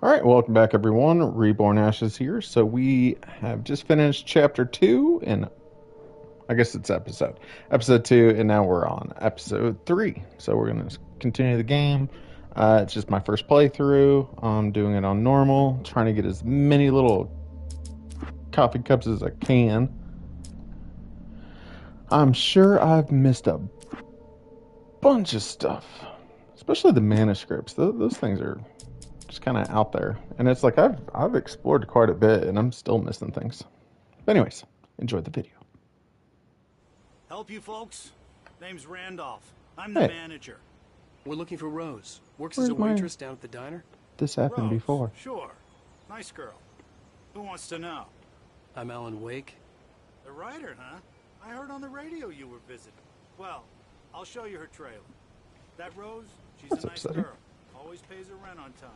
All right, welcome back, everyone. Reborn Ashes here. So we have just finished chapter 2, and I guess it's episode 2, and now we're on episode 3. So we're gonna continue the game. It's just my first playthrough. I'm doing it on normal, trying to get as many little coffee cups as I can. I'm sure I've missed a bunch of stuff, especially the manuscripts. Those things are just kind of out there, and it's like I've explored quite a bit, and I'm still missing things. But anyways, enjoy the video. Help you folks? Name's Randolph. I'm the Hey, manager. We're looking for Rose. Works as where's a my... waitress down at the diner. This happened Rose, before. sure. Nice girl. Who wants to know? I'm Alan Wake. The writer, huh? I heard on the radio you were visiting. Well, I'll show you her trailer. That Rose, she's That's a nice upsetting. girl. Always pays her rent on time.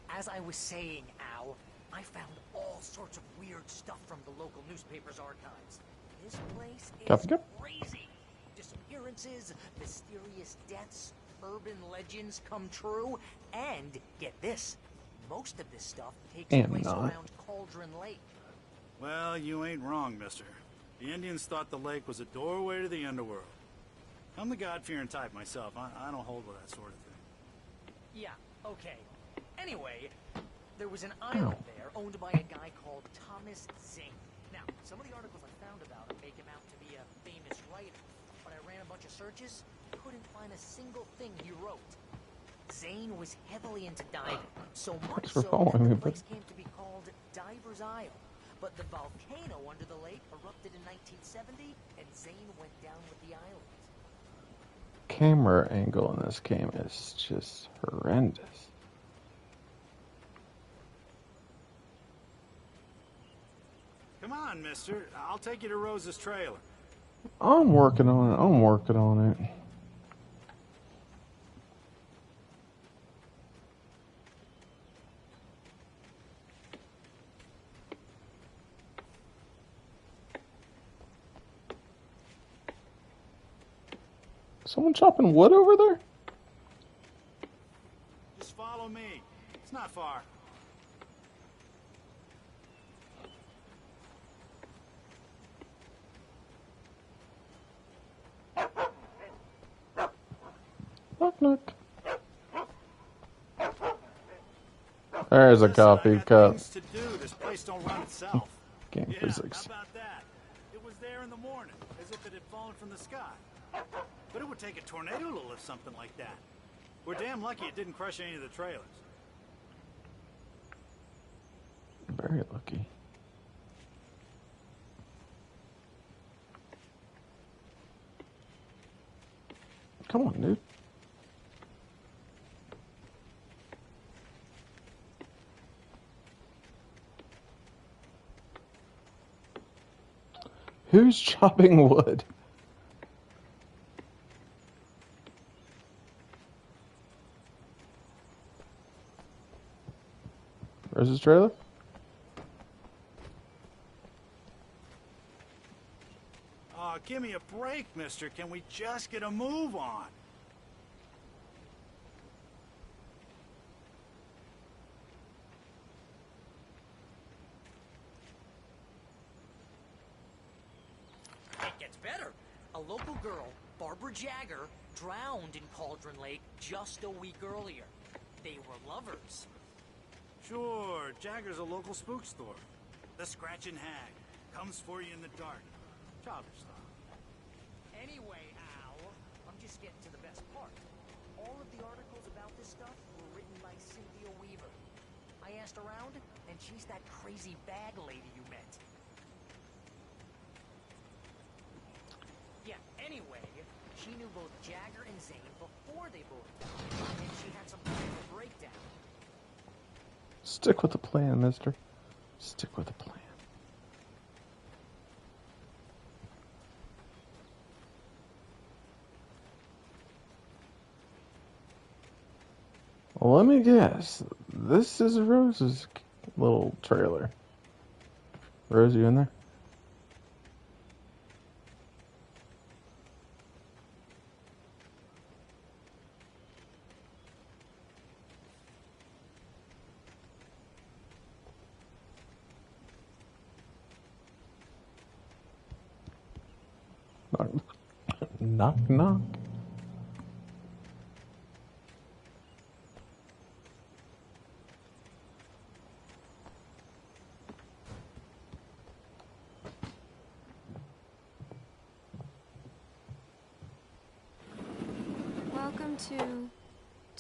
As I was saying, Al, I found all sorts of weird stuff from the local newspaper's archives. This place is Copy, copy. crazy. Disappearances, mysterious deaths, urban legends come true, and get this, most of this stuff takes And place not. around Cauldron Lake. Well, you ain't wrong, mister. The Indians thought the lake was a doorway to the underworld. I'm the God-fearing type myself. I don't hold with that sort of thing. Yeah, okay. Anyway, there was an island there owned by a guy called Thomas Zane. Now, some of the articles I found about him make him out to be a famous writer, but I ran a bunch of searches, couldn't find a single thing he wrote. Zane was heavily into diving, so much for so following that me, the but- place came to be called Diver's Isle. But the volcano under the lake erupted in 1970, and Zane went down with the island. Camera angle in this game is just horrendous. Come on, mister. I'll take you to Rose's trailer. I'm working on it. I'm working on it. Someone chopping wood over there? Just follow me. It's not far. Knock, knock. There's a Listen, I coffee got cup. things to do. This place don't run itself. Game Yeah, physics. how about that? It was there in the morning, as if it had fallen from the sky. But it would take a tornado to lift something like that. We're damn lucky it didn't crush any of the trailers. Very lucky. Come on, dude. Who's chopping wood? Rose's trailer? Aw, give me a break, mister. Can we just get a move on? It gets better. A local girl, Barbara Jagger, drowned in Cauldron Lake just a week earlier. They were lovers. Sure, Jagger's a local spook store. The Scratchin' Hag. Comes for you in the dark. Childish style. Anyway, Al, I'm just getting to the best part. All of the articles about this stuff were written by Cynthia Weaver. I asked around, and she's that crazy bag lady you met. Yeah, anyway, she knew both Jagger and Zane before they both died, and she had some kind of a breakdown. Stick with the plan, mister. Stick with the plan. Well, let me guess. This is Rose's little trailer. Rose, you in there? Knock, knock. Welcome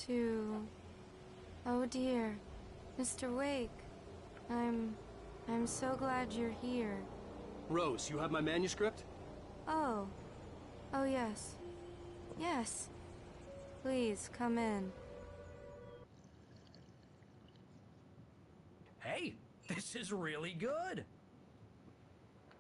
to... Oh dear, Mr. Wake. I'm so glad you're here. Rose, you have my manuscript? Oh. Oh, yes. Yes. Please, come in. Hey, this is really good.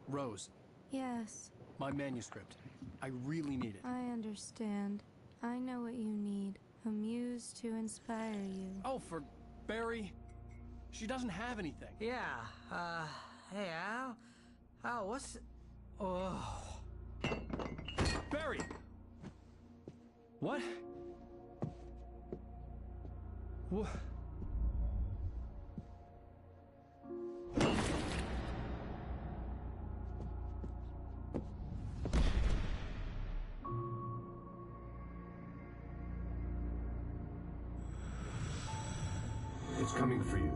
Rose, Yes, my manuscript. I really need it. I understand. I know what you need. A muse to inspire you. Oh, for Barry? She doesn't have anything. Yeah, hey, Al, what's... Oh... Barry! What? What? It's coming for you,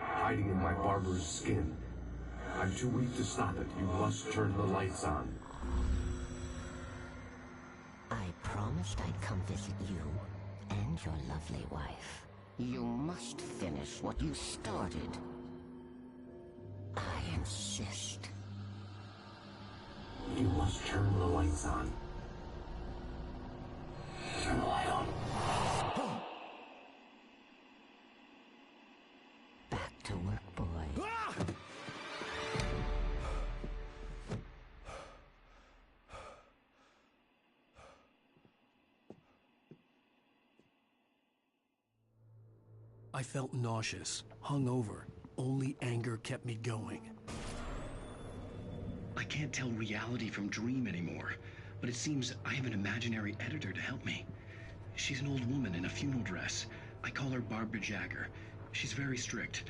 hiding in my barber's skin. I'm too weak to stop it. You must turn the lights on. I promised I'd come visit you and your lovely wife. You must finish what you started. I insist. You must turn the lights on. Turn the light on. Back to work, boy. I felt nauseous, hungover. Only anger kept me going. I can't tell reality from dream anymore, but it seems I have an imaginary editor to help me. She's an old woman in a funeral dress. I call her Barbara Jagger. She's very strict.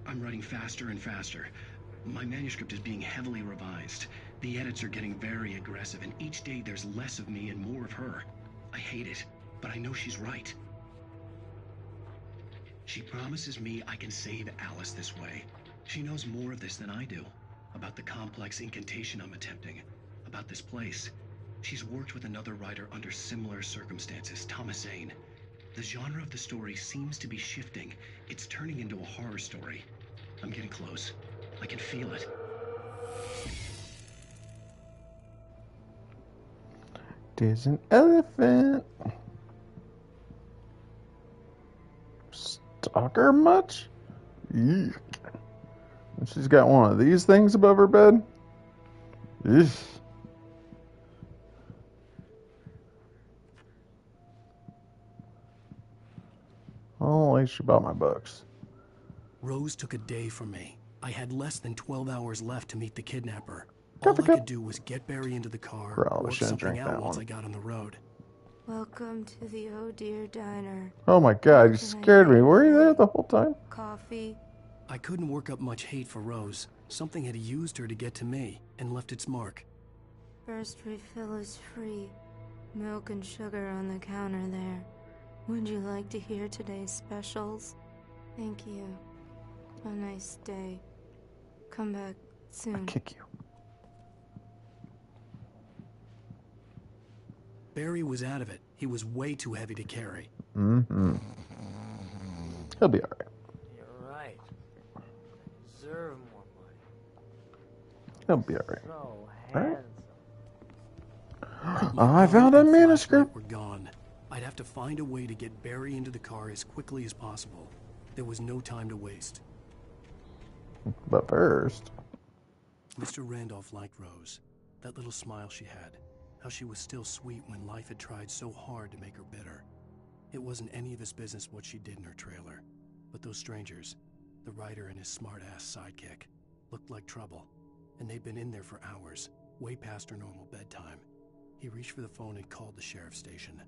I'm writing faster and faster. My manuscript is being heavily revised. The edits are getting very aggressive, and each day there's less of me and more of her. I hate it, but I know she's right. She promises me I can save Alice this way. She knows more of this than I do. About the complex incantation I'm attempting. About this place. She's worked with another writer under similar circumstances, Thomas Zane. The genre of the story seems to be shifting. It's turning into a horror story. I'm getting close. I can feel it. There's an elephant. Stalker much? Eek. She's got one of these things above her bed. Eek. Oh, at least she bought my books. Rose took a day from me. I had less than 12 hours left to meet the kidnapper. Cup All of I cup. could do was get Barry into the car, Probably work shouldn't something drink out that once one. I got on the road. Welcome to the Oh Dear Diner. Oh my god, you Can I scared get me. Were you you there the whole time? Coffee? I couldn't work up much hate for Rose. Something had used her to get to me and left its mark. First refill is free. Milk and sugar on the counter there. Would you like to hear today's specials? Thank you. A nice day. Come back soon. Kick you. Barry was out of it. He was way too heavy to carry. Mm-hmm. He'll be alright. You're right. Deserve more money. He'll be alright. So Alright. handsome. My I found gun a and manuscript. flashlight were gone. I'd have to find a way to get Barry into the car as quickly as possible. There was no time to waste. But first, Mr. Randolph liked Rose. That little smile she had. How she was still sweet when life had tried so hard to make her bitter. It wasn't any of his business what she did in her trailer. But those strangers, the writer and his smart-ass sidekick, looked like trouble. And they'd been in there for hours, way past her normal bedtime. He reached for the phone and called the sheriff's station.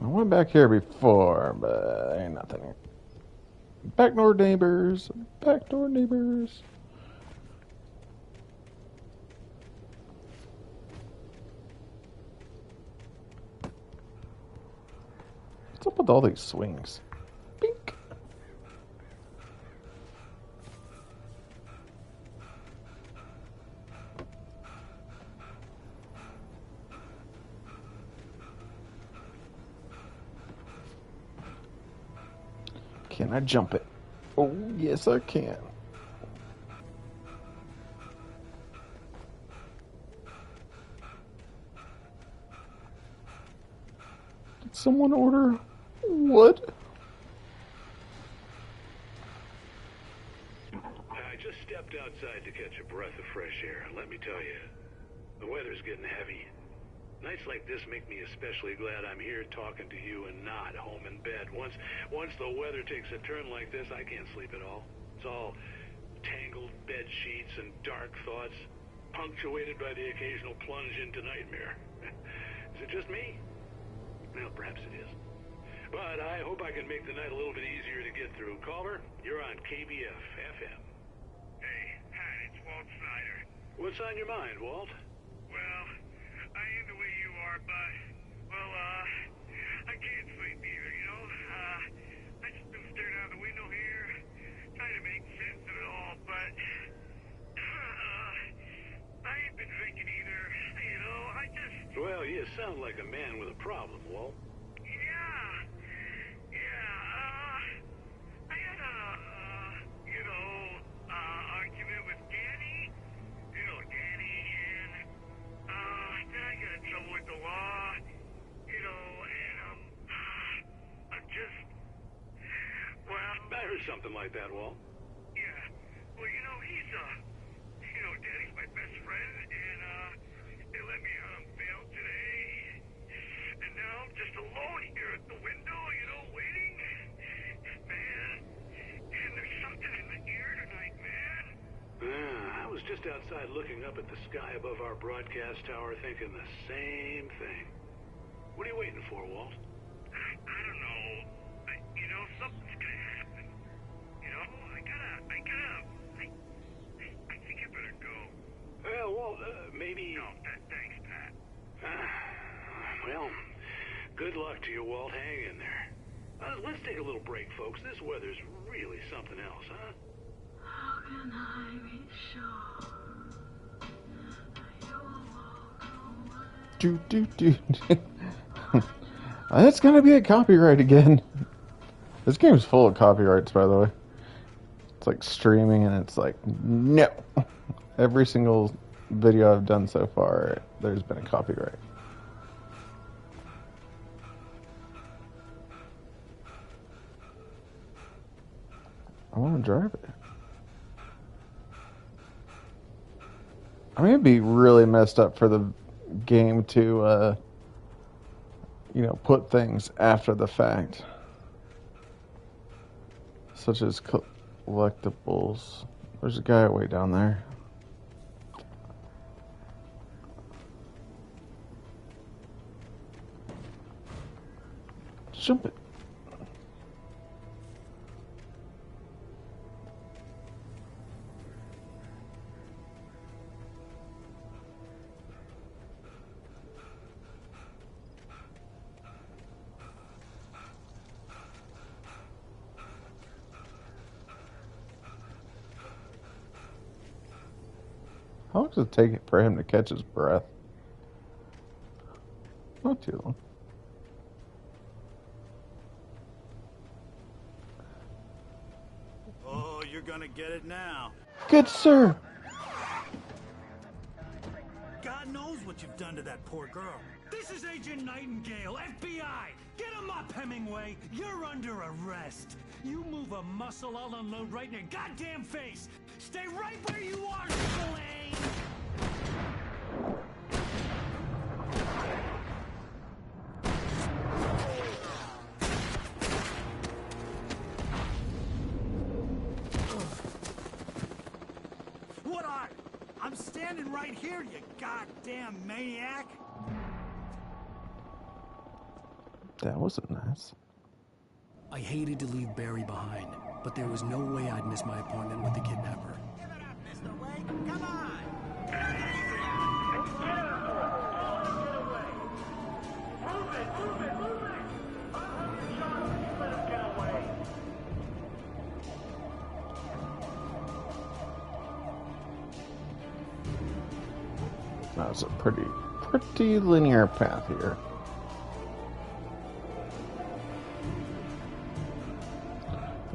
I went back here before, but ain't nothing. Backdoor neighbors. Backdoor neighbors. What's up with all these swings? Bink. Can I jump it? Oh, yes, I can. Did someone order wood? I just stepped outside to catch a breath of fresh air, and let me tell you, the weather's getting heavy. Nights like this make me especially glad I'm here talking to you and not home in bed. Once the weather takes a turn like this, I can't sleep at all. It's all tangled bed sheets and dark thoughts, punctuated by the occasional plunge into nightmare. Is it just me? Well, perhaps it is. But I hope I can make the night a little bit easier to get through. Caller, you're on KBF FM. Hey, Pat, it's Walt Snyder. What's on your mind, Walt? Well, I am the way you are, but, well, I can't sleep either, you know? I just been staring out the window here, trying to make sense of it all, but, I ain't been drinking either, you know? Well, you sound like a man with a problem, Walt. I had argument with Danny, and, then I got in trouble with the law, and, I'm just, well... I heard something like that, Walt. Yeah, well, Danny's my best friend, and, they let me out on bail today, and now I'm just alone here at the window, waiting, man, and there's something in the air tonight, man. I was just outside looking up at the sky above our broadcast tower thinking the same thing. What are you waiting for, Walt? I don't know. Something's gonna happen. I think I better go. Well, Walt, maybe... No, thanks, Pat. Well, good luck to you, Walt. Hang in there. Let's take a little break, folks. This weather's really something else, huh? How can I be sure you will walk away? That's gonna be a copyright again. This game's full of copyrights, by the way. It's like streaming, and it's like, no. Every single video I've done so far, there's been a copyright. I want to drive it. I mean, it'd be really messed up for the game to, put things after the fact. Such as collectibles. There's a guy way down there. Jump it. How long does it take for him to catch his breath? Not too long. Oh, you're gonna get it now. Good sir. God knows what you've done to that poor girl. This is Agent Nightingale, FBI! Get him up, Hemingway! You're under arrest! You move a muscle, I'll unload right in your goddamn face! Stay right where you are, Spillane! What are? I'm standing right here, you goddamn maniac! That wasn't nice. I hated to leave Barry behind, but there was no way I'd miss my appointment with the kidnapper. Give it up, Mr. Wake. Come on. That was a pretty linear path here.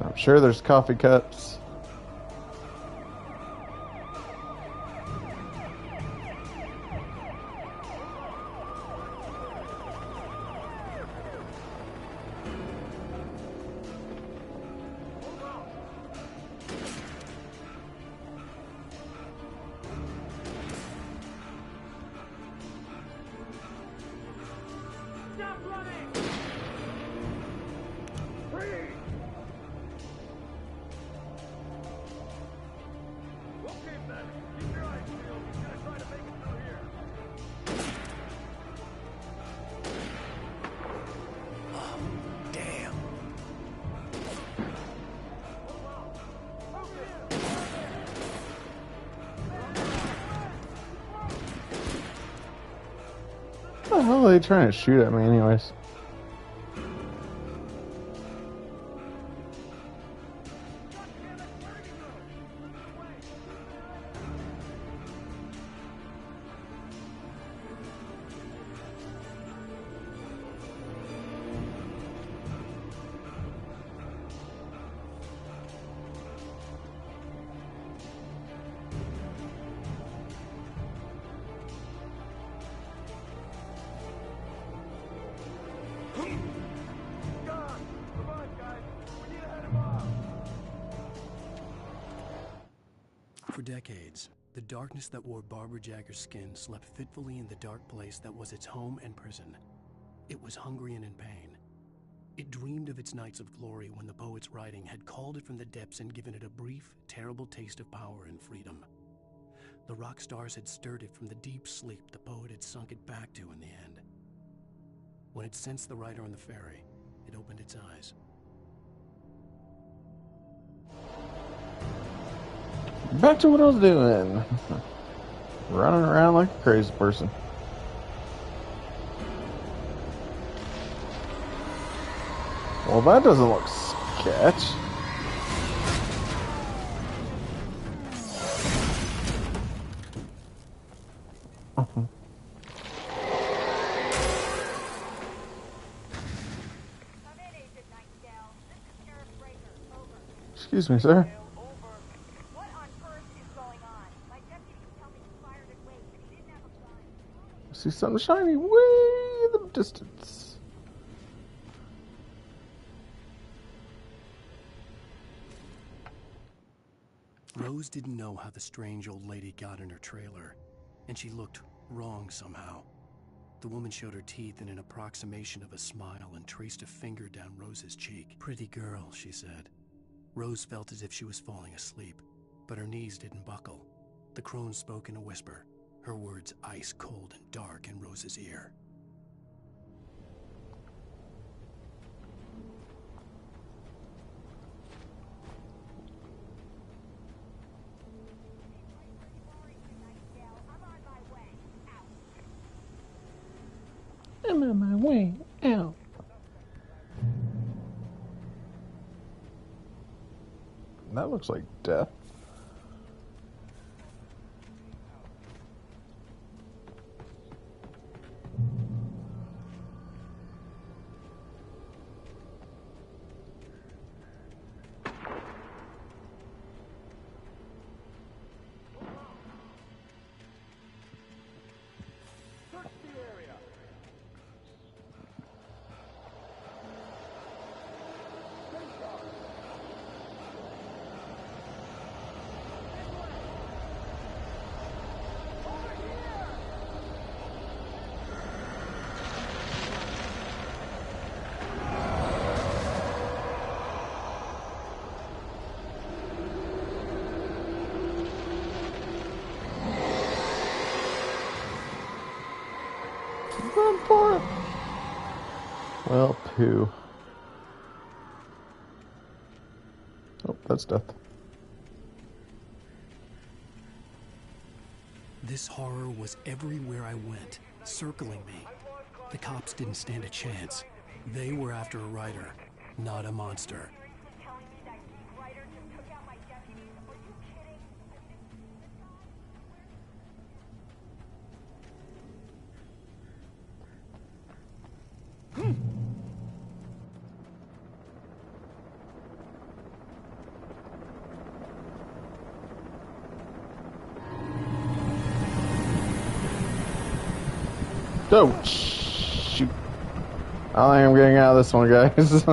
I'm sure there's coffee cups. Stop running! Freeze! Okay, man. Keep your eyes peeled. He's gonna try to make it through here. Oh, damn. What the hell are they trying to shoot at me anyways? For decades, the darkness that wore Barbara Jagger's skin slept fitfully in the dark place that was its home and prison. It was hungry and in pain. It dreamed of its nights of glory when the poet's writing had called it from the depths and given it a brief, terrible taste of power and freedom. The rock stars had stirred it from the deep sleep the poet had sunk it back to in the end. When it sensed the writer on the ferry, it opened its eyes. Back to what I was doing. Running around like a crazy person. Well, that doesn't look sketch. Excuse me, sir. I see something shiny way in the distance. Rose didn't know how the strange old lady got in her trailer, and she looked wrong somehow. The woman showed her teeth in an approximation of a smile and traced a finger down Rose's cheek. "Pretty girl," she said. Rose felt as if she was falling asleep, but her knees didn't buckle. The crone spoke in a whisper, her words ice cold and dark in Rose's ear. I'm on my way out. That looks like death. Run for it. Well, poo. that's death. This horror was everywhere I went, circling me. The cops didn't stand a chance. They were after a writer, not a monster. Oh, shoot. I don't think I'm getting out of this one, guys.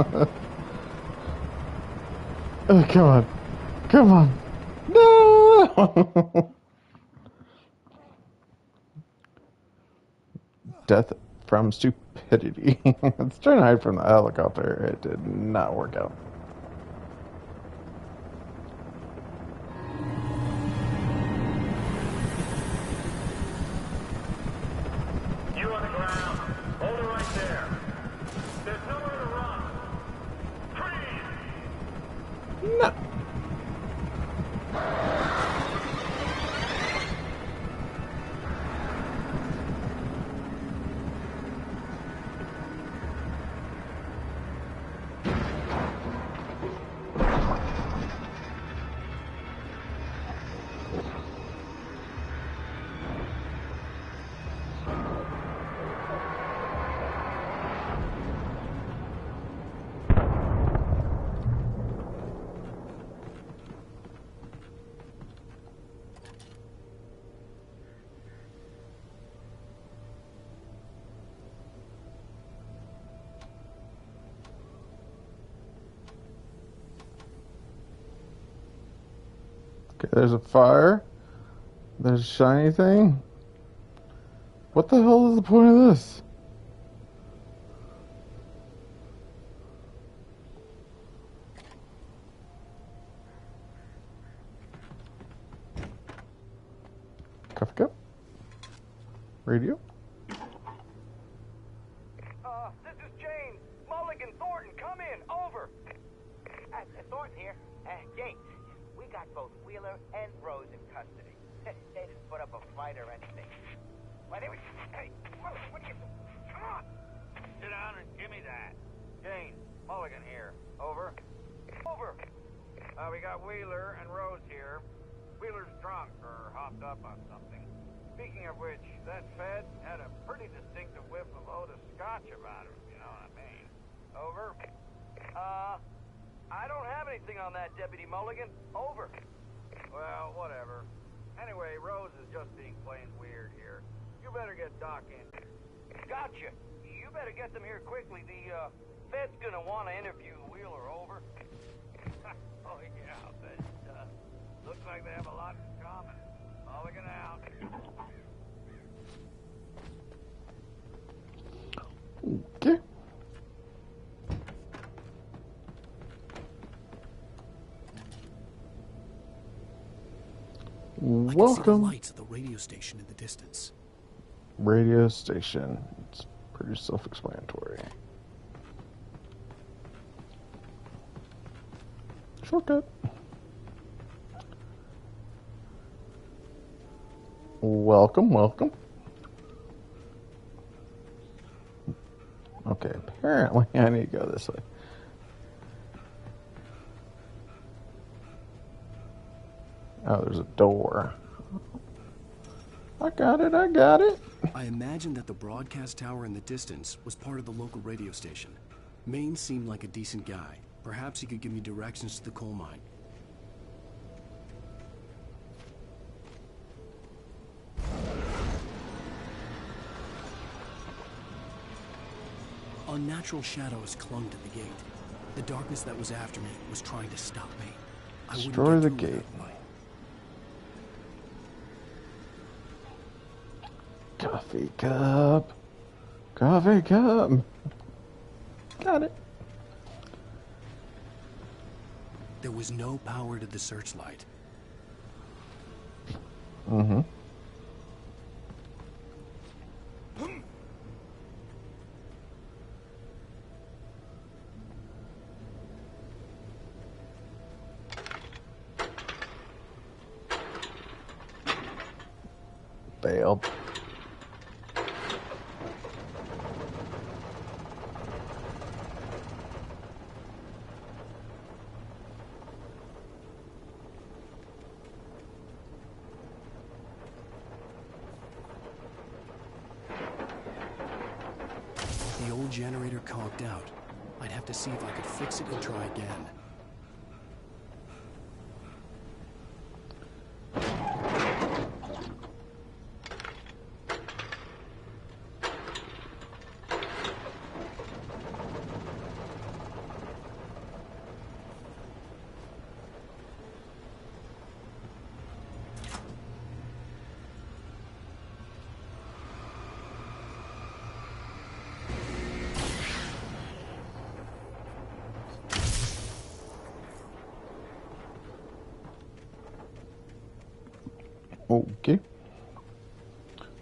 Oh, come on. Come on. No! Death from stupidity. It's trying to hide from the helicopter. It did not work out. You on the ground. Hold it right there. There's nowhere to run. Freeze! No. Okay, there's a fire. There's a shiny thing. What the hell is the point of this? Coffee cup? Radio? This is James. Mulligan Thornton, come in. Over. Thornton here. James, we got both Wheeler and Rose in custody. They didn't put up a fight or anything. Why, they were... Hey, what are you... Come on! Sit down and give me that. James, Mulligan here. Over. Over. We got Wheeler and Rose here. Wheeler's drunk or hopped up on something. Speaking of which, that Fed had a pretty distinctive whiff of Otis Scotch about him, you know what I mean. Over. I don't have anything on that, Deputy Mulligan. Over. Well, whatever. Anyway, Rose is just being plain weird here. You better get Doc in. Gotcha. You better get them here quickly. The, Fed's gonna want to interview Wheeler. Over. Oh, yeah, I'll bet it does. Looks like they have a lot in common. Mulligan out. Okay. I can see the Welcome. lights of the radio station in the distance. Radio station. It's pretty self-explanatory. Shortcut. Welcome, welcome. Okay, apparently I need to go this way. Oh, there's a door. I got it, I got it. I imagined that the broadcast tower in the distance was part of the local radio station. Maine seemed like a decent guy. Perhaps he could give me directions to the coal mine. Unnatural shadows clung to the gate. The darkness that was after me was trying to stop me. I wouldn't Destroy get the through gate. without the light. Coffee cup. Coffee cup. Got it. There was no power to the searchlight. Mm-hmm. failed. The old generator conked out. I'd have to see if I could fix it and try again. Okay.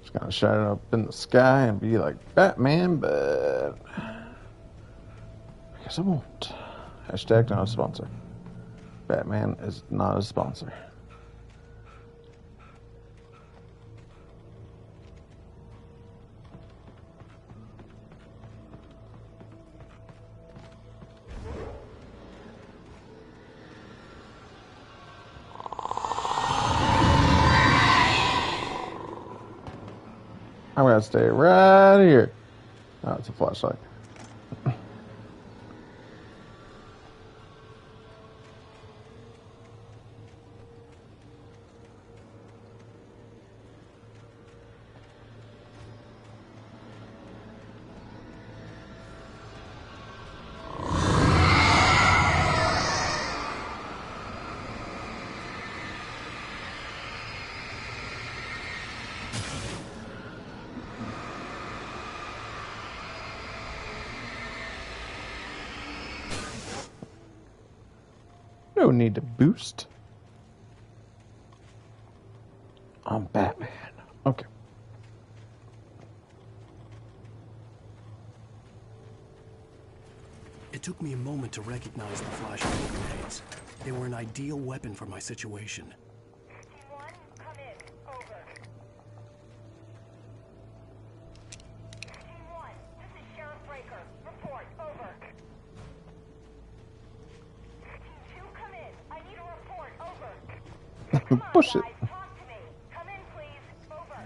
Just gonna shine it up in the sky and be like Batman, but I guess I won't. Hashtag not a sponsor. Batman is not a sponsor. I'm gonna stay right here. Oh, it's a flashlight. No need to boost. I'm Batman. Okay. It took me a moment to recognize the flashbang grenades. They were an ideal weapon for my situation. Team 1, come in. Over. Team 1, this is Sheriff Breaker. Report. Over. Team 2, come in. I need a report. Over. Come on, Push it. guys. Talk to me. Come in, please. Over.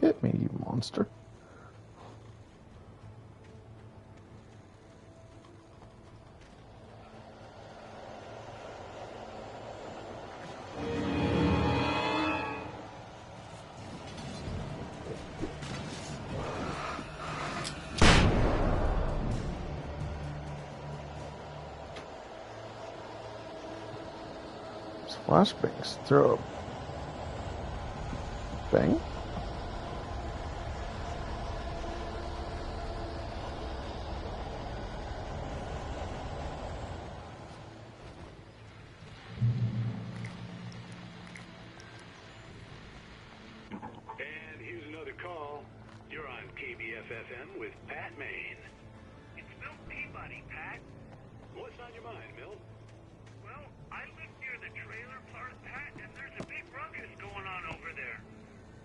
Hit me, you monster. Flashbangs. Throw a bang. And here's another call. You're on KBFFM with Pat Maine. It's Milt Peabody, Pat. What's on your mind, Milt? Well, I live near the trailer park, Pat, and there's a big ruckus going on over there.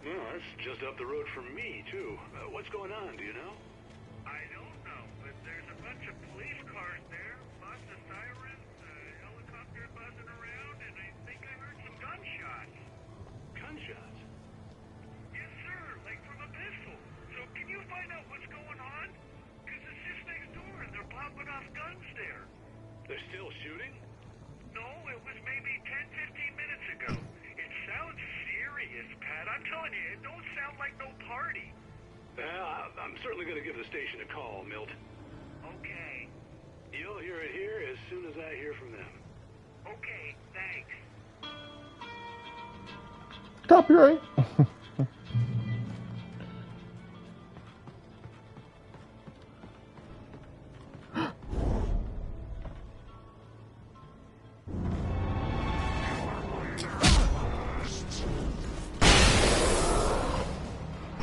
Well, that's just up the road from me, too. What's going on, do you know? I don't know, but there's a bunch of police cars there, lots of sirens, helicopter buzzing around, and I think I heard some gunshots. Gunshots? Yes, sir, like from a pistol. So can you find out what's going on? Because it's just next door, and they're popping off guns there. They're still shooting? No, it was maybe 10, 15 minutes ago. It sounds serious, Pat. I'm telling you, it don't sound like no party. Well, I'm certainly going to give the station a call, Milt. Okay. You'll hear it here as soon as I hear from them. Okay, thanks. Copyright.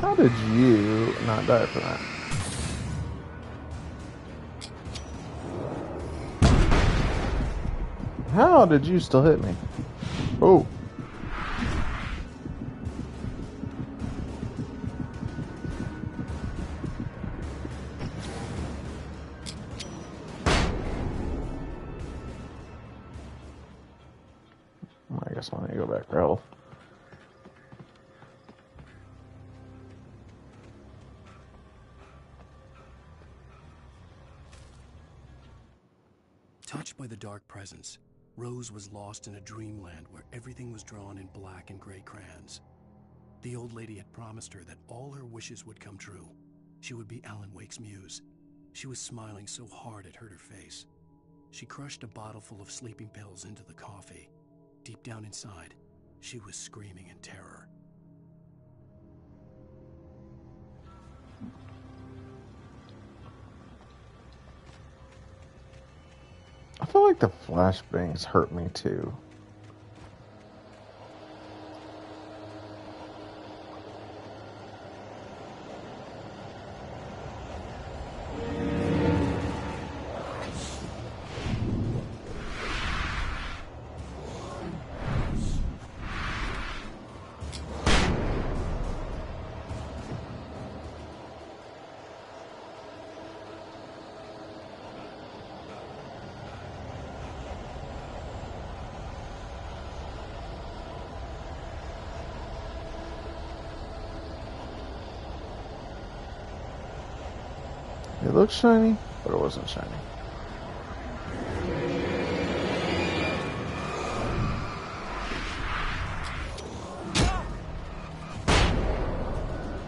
How did you not die from that? How did you still hit me? Oh. I guess I need to go back for health. Touched by the dark presence, Rose was lost in a dreamland where everything was drawn in black and gray crayons. The old lady had promised her that all her wishes would come true. She would be Alan Wake's muse. She was smiling so hard it hurt her face. She crushed a bottle full of sleeping pills into the coffee. Deep down inside, she was screaming in terror. I feel like the flashbangs hurt me too. It looked shiny, but it wasn't shiny.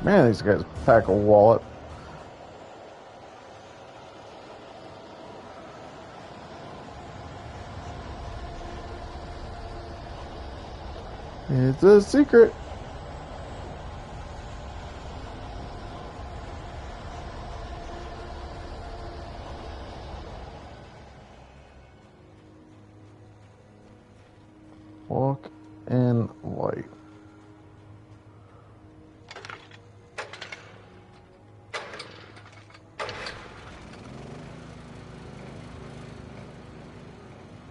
Man, these guys pack a wallet. It's a secret. Walk in light.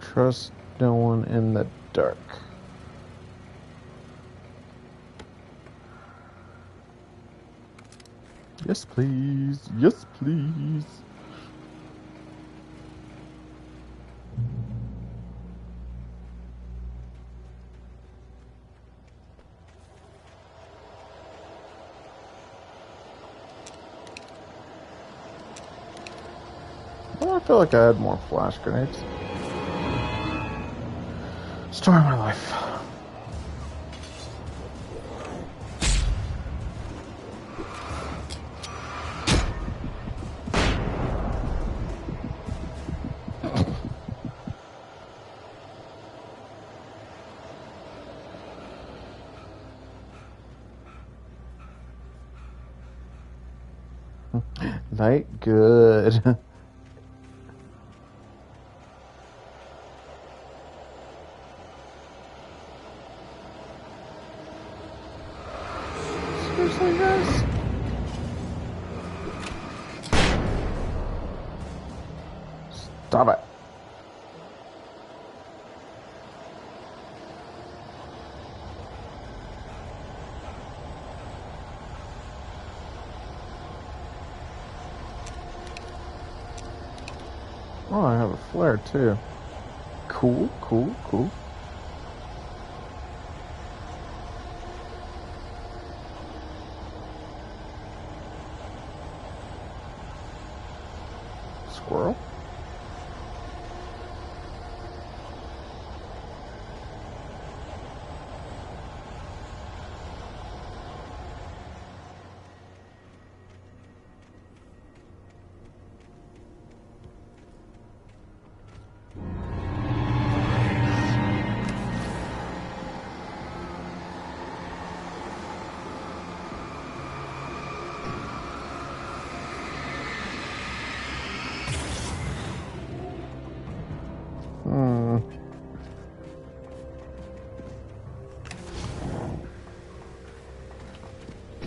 Trust no one in the dark. Yes, please. Yes, please. Well, I feel like I had more flash grenades. Story of my life. Night good. Seriously, guys? Stop it. Oh, I have a flare too. Cool, cool, cool. Squirrel?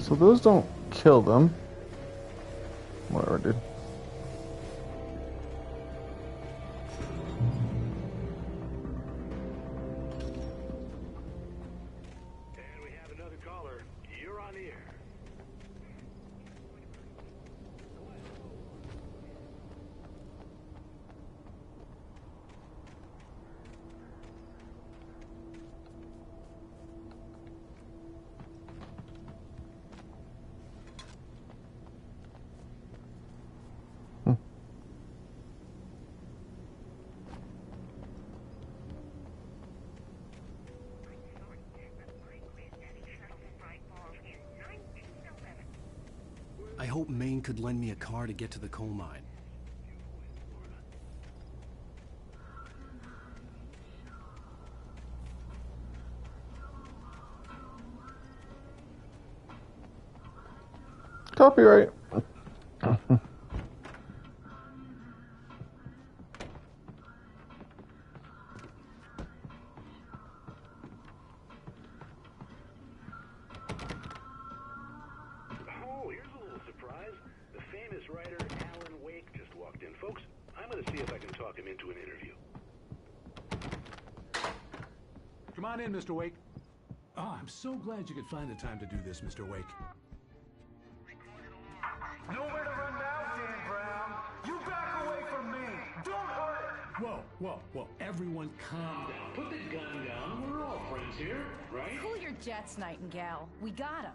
So those don't killed him. Whatever, dude. And we have another caller. You're on the air. I hope Maine could lend me a car to get to the coal mine. Copyright. Oh, here's a little surprise. The famous writer Alan Wake just walked in. Folks, I'm going to see if I can talk him into an interview. Come on in, Mr. Wake. Oh, I'm so glad you could find the time to do this, Mr. Wake. Nowhere to run now, Dan Brown. You back away from me. Don't hurt it. Whoa, whoa, whoa. Everyone calm down. Put the gun down. We're all friends here, right? Cool your jets, Nightingale. We got him.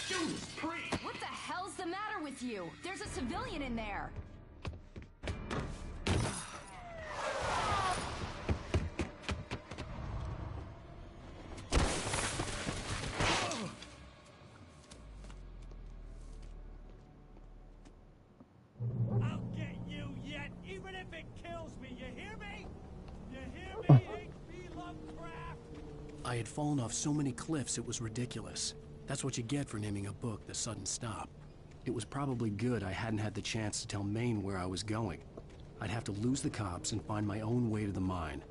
Judas Priest! What the hell's the matter with you? There's a civilian in there. I'll get you yet, even if it kills me. You hear me? You hear me, H.P. Lovecraft? I had fallen off so many cliffs it was ridiculous. That's what you get for naming a book The Sudden Stop. It was probably good I hadn't had the chance to tell Maine where I was going. I'd have to lose the cops and find my own way to the mine.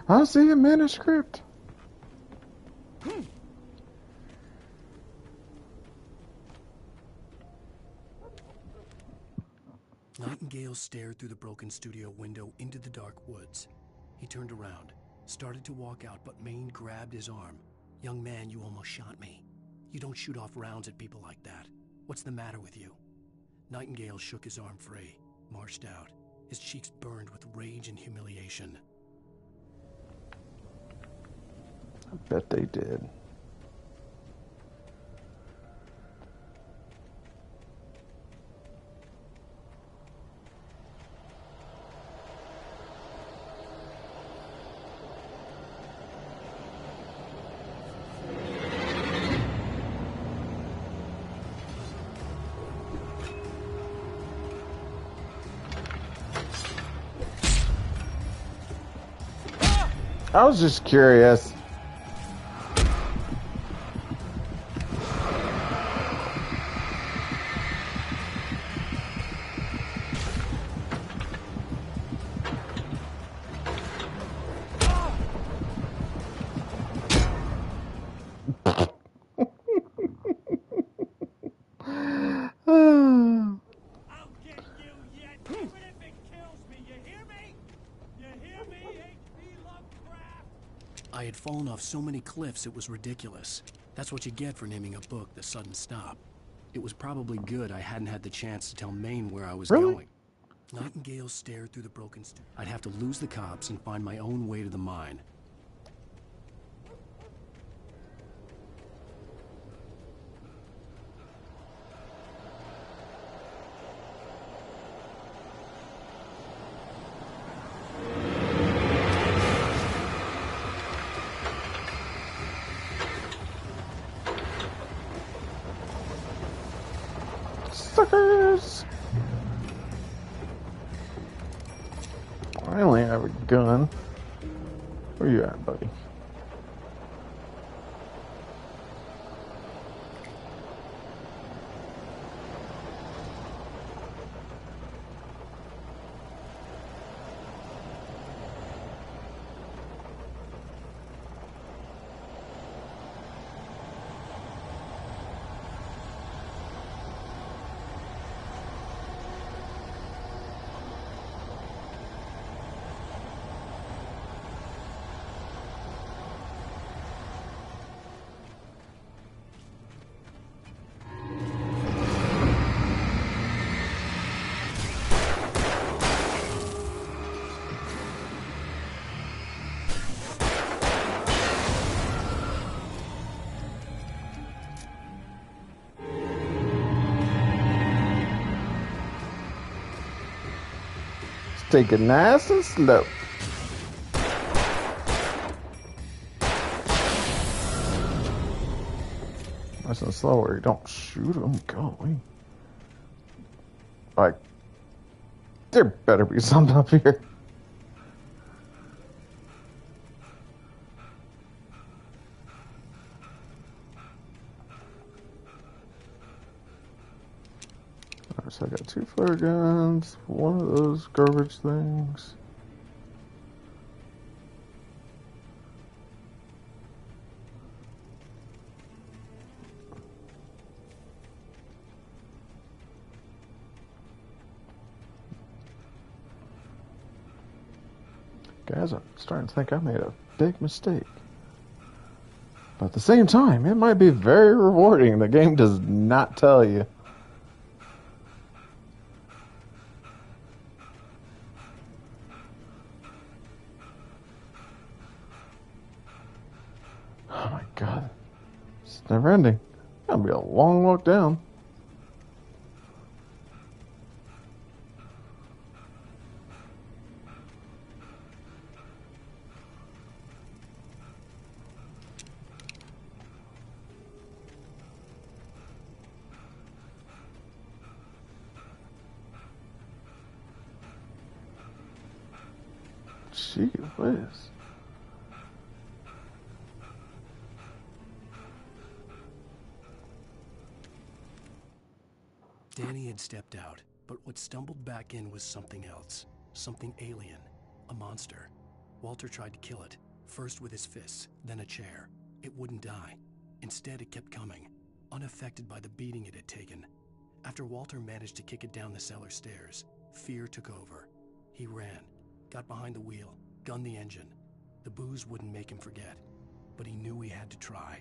I see a manuscript. Nightingale stared through the broken studio window into the dark woods. He turned around, started to walk out, but Maine grabbed his arm. "Young man, you almost shot me. You don't shoot off rounds at people like that. What's the matter with you?" Nightingale shook his arm free, marched out. His cheeks burned with rage and humiliation. I bet they did. I was just curious. I'll get you yet, even if it kills me. You hear me? You hear me, H.P. Lovecraft? I had fallen off so many cliffs it was ridiculous. That's what you get for naming a book The Sudden Stop. It was probably good I hadn't had the chance to tell Maine where I was going. Nightingale stared through the broken studio. I'd have to lose the cops and find my own way to the mine. Suckers! I only have a gun. Where you at, buddy? Take it nice and slow. Nice and slow where you don't shoot them. Golly. Like, there better be something up here. Alright, so I got 2 flare guns, 1 of those garbage things. Guys, I'm starting to think I made a big mistake. But at the same time, it might be very rewarding. The game does not tell you. Oh my god. It's never ending. It's gonna be a long walk down. Gee whiz. Danny had stepped out, but what stumbled back in was something else. Something alien. A monster. Walter tried to kill it, first with his fists, then a chair. It wouldn't die. Instead, it kept coming, unaffected by the beating it had taken. After Walter managed to kick it down the cellar stairs, fear took over. He ran, got behind the wheel, gunned the engine. The booze wouldn't make him forget, but he knew he had to try.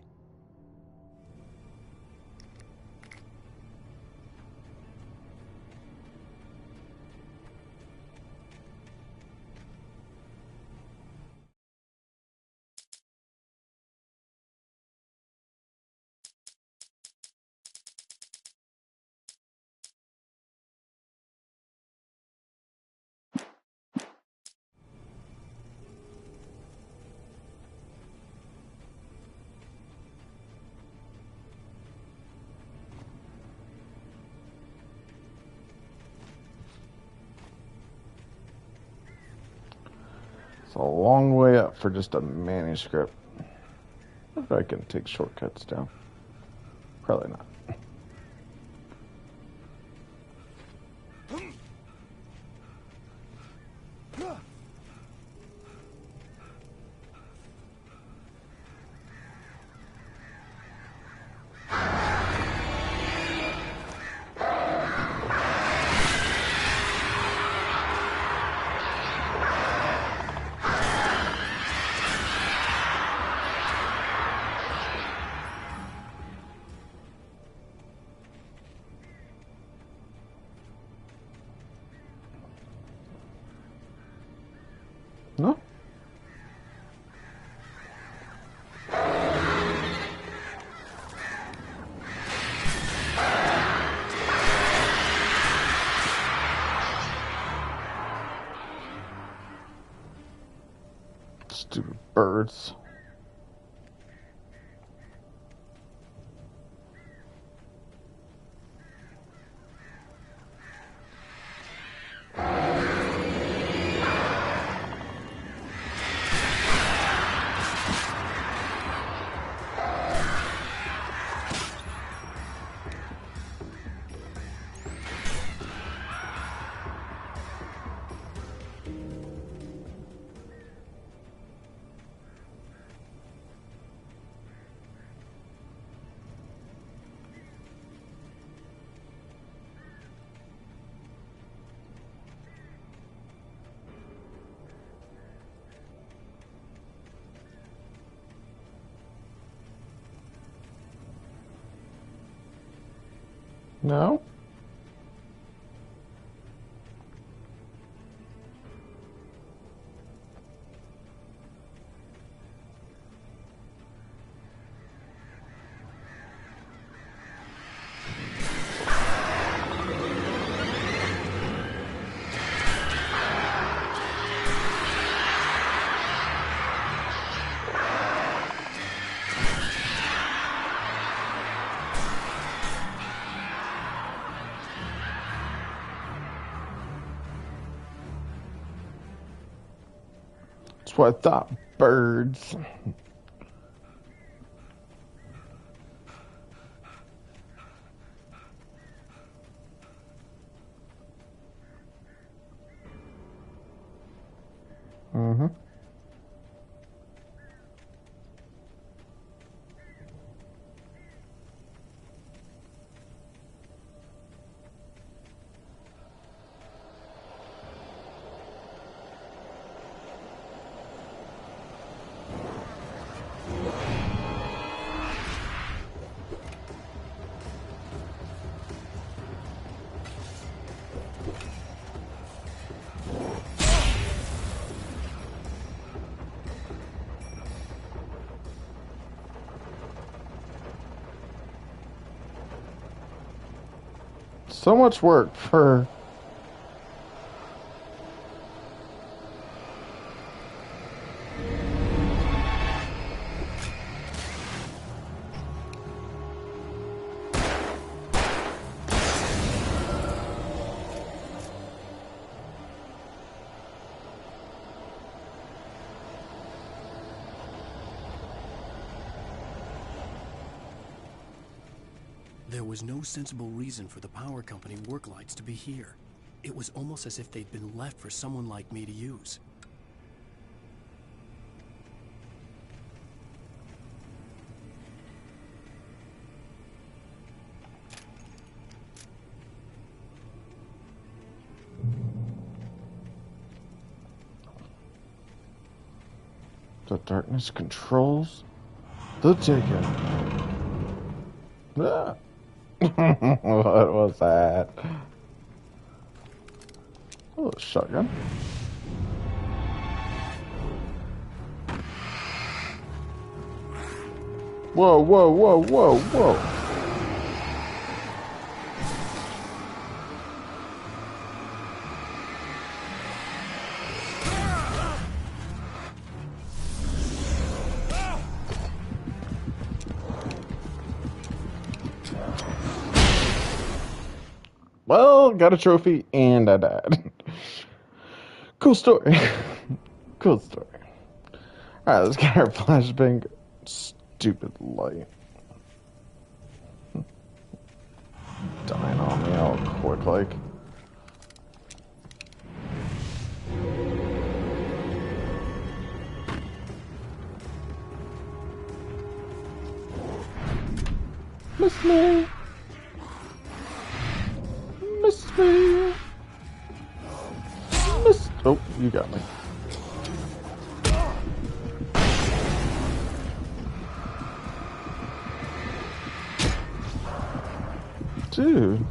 It's a long way up for just a manuscript. If I can take shortcuts down. Probably not. No? Stupid birds. No? what I thought. Birds. Mm-hmm. So much work for... There was no sensible reason for the power company work lights to be here. It was almost as if they'd been left for someone like me to use. The darkness controls the ticket. Ah. What was that? Oh, shotgun. Whoa, whoa, whoa, whoa, whoa. Well, got a trophy and I died. Cool story. Cool story. Alright, let's get our flashbang. Stupid light. Dying on me all quick like. Miss me. Miss me. Miss. Oh, you got me. Dude.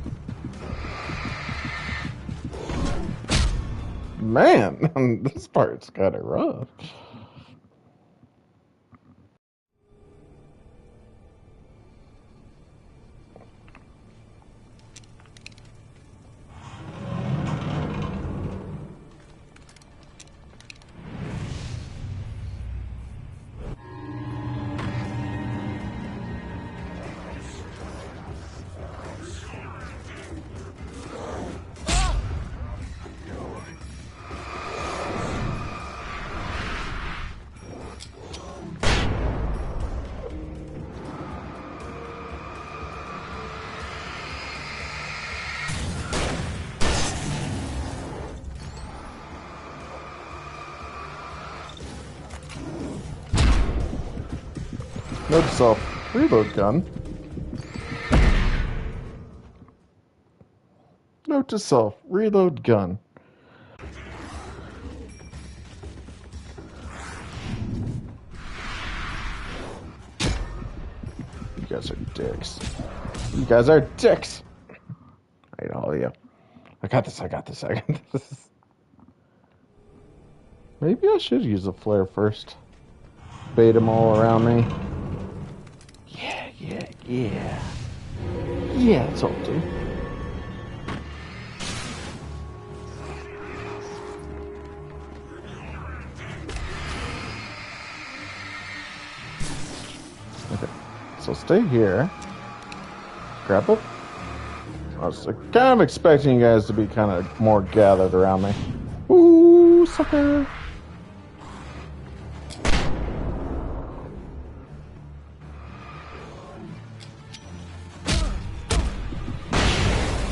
Man, this part's kind of rough. Note to self, reload gun. Note to self, reload gun. You guys are dicks. You guys are dicks! I hate all of you. I got this, I got this, I got this. Maybe I should use a flare first. Bait them all around me. Yeah. Yeah, that's all, dude. Okay, so stay here. Grab up. I was kind of expecting you guys to be kind of more gathered around me. Ooh, sucker.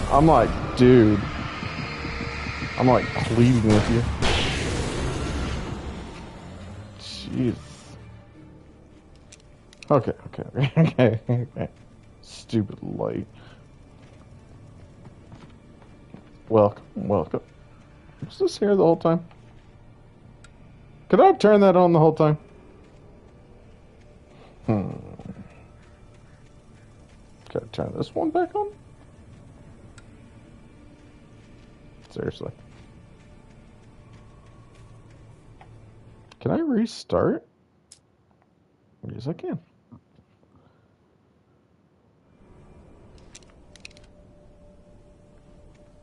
I'm like, dude. I'm like pleading with you. Jeez. Okay. Okay. Stupid light. Welcome. Was this here the whole time? Could I have turned that on the whole time? Could I turn this one back on? Seriously. Can I restart? Yes, I can.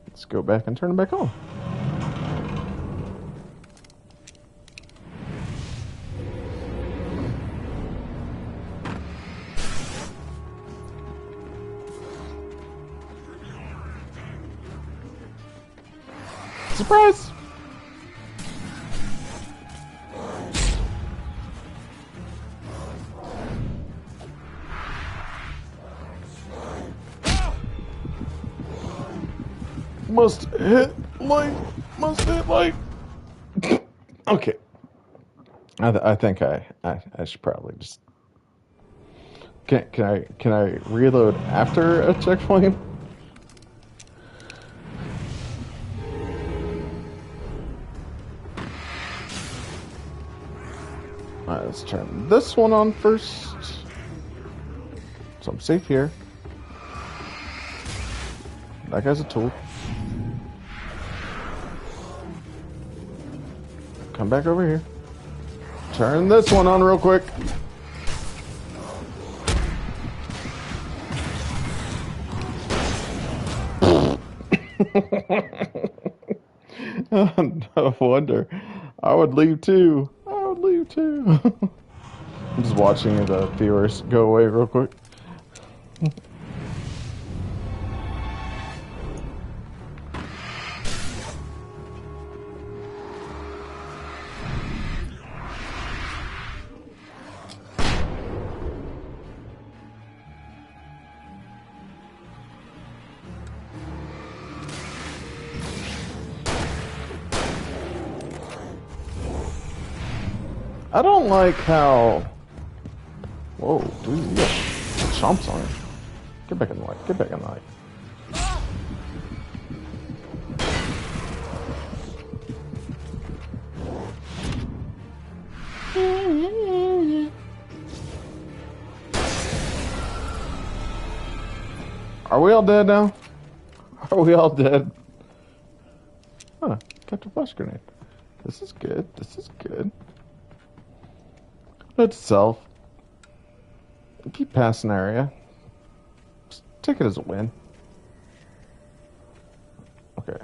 Let's go back and turn it back on. Surprise! Must hit light. Okay. I think I should probably just. Can I reload after a checkpoint? Alright, let's turn this one on first. So I'm safe here. That guy's a tool. Come back over here. Turn this one on real quick. No wonder. I would leave too. I'm just watching the viewers go away real quick. I don't like how... Whoa, dude, you got chomps on him. Get back in the light, Are we all dead now? Are we all dead? Huh, got a flash grenade. This is good. Note to self. Keep passing area. Just take it as a win. Okay.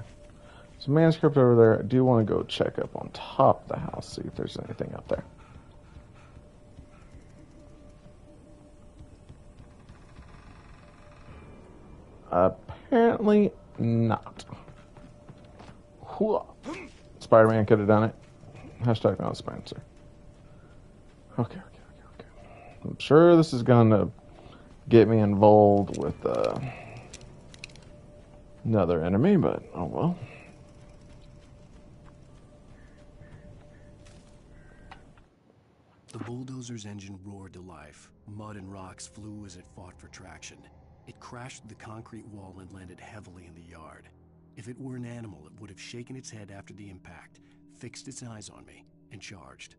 So manuscript over there. I do want to go check up on top of the house, see if there's anything up there. Apparently not. Spider-Man could have done it. Hashtag not Spencer. Okay. I'm sure this is gonna get me involved with another enemy, but oh well. The bulldozer's engine roared to life. Mud and rocks flew as it fought for traction. It crashed through the concrete wall and landed heavily in the yard. If it were an animal, it would have shaken its head after the impact, fixed its eyes on me, and charged.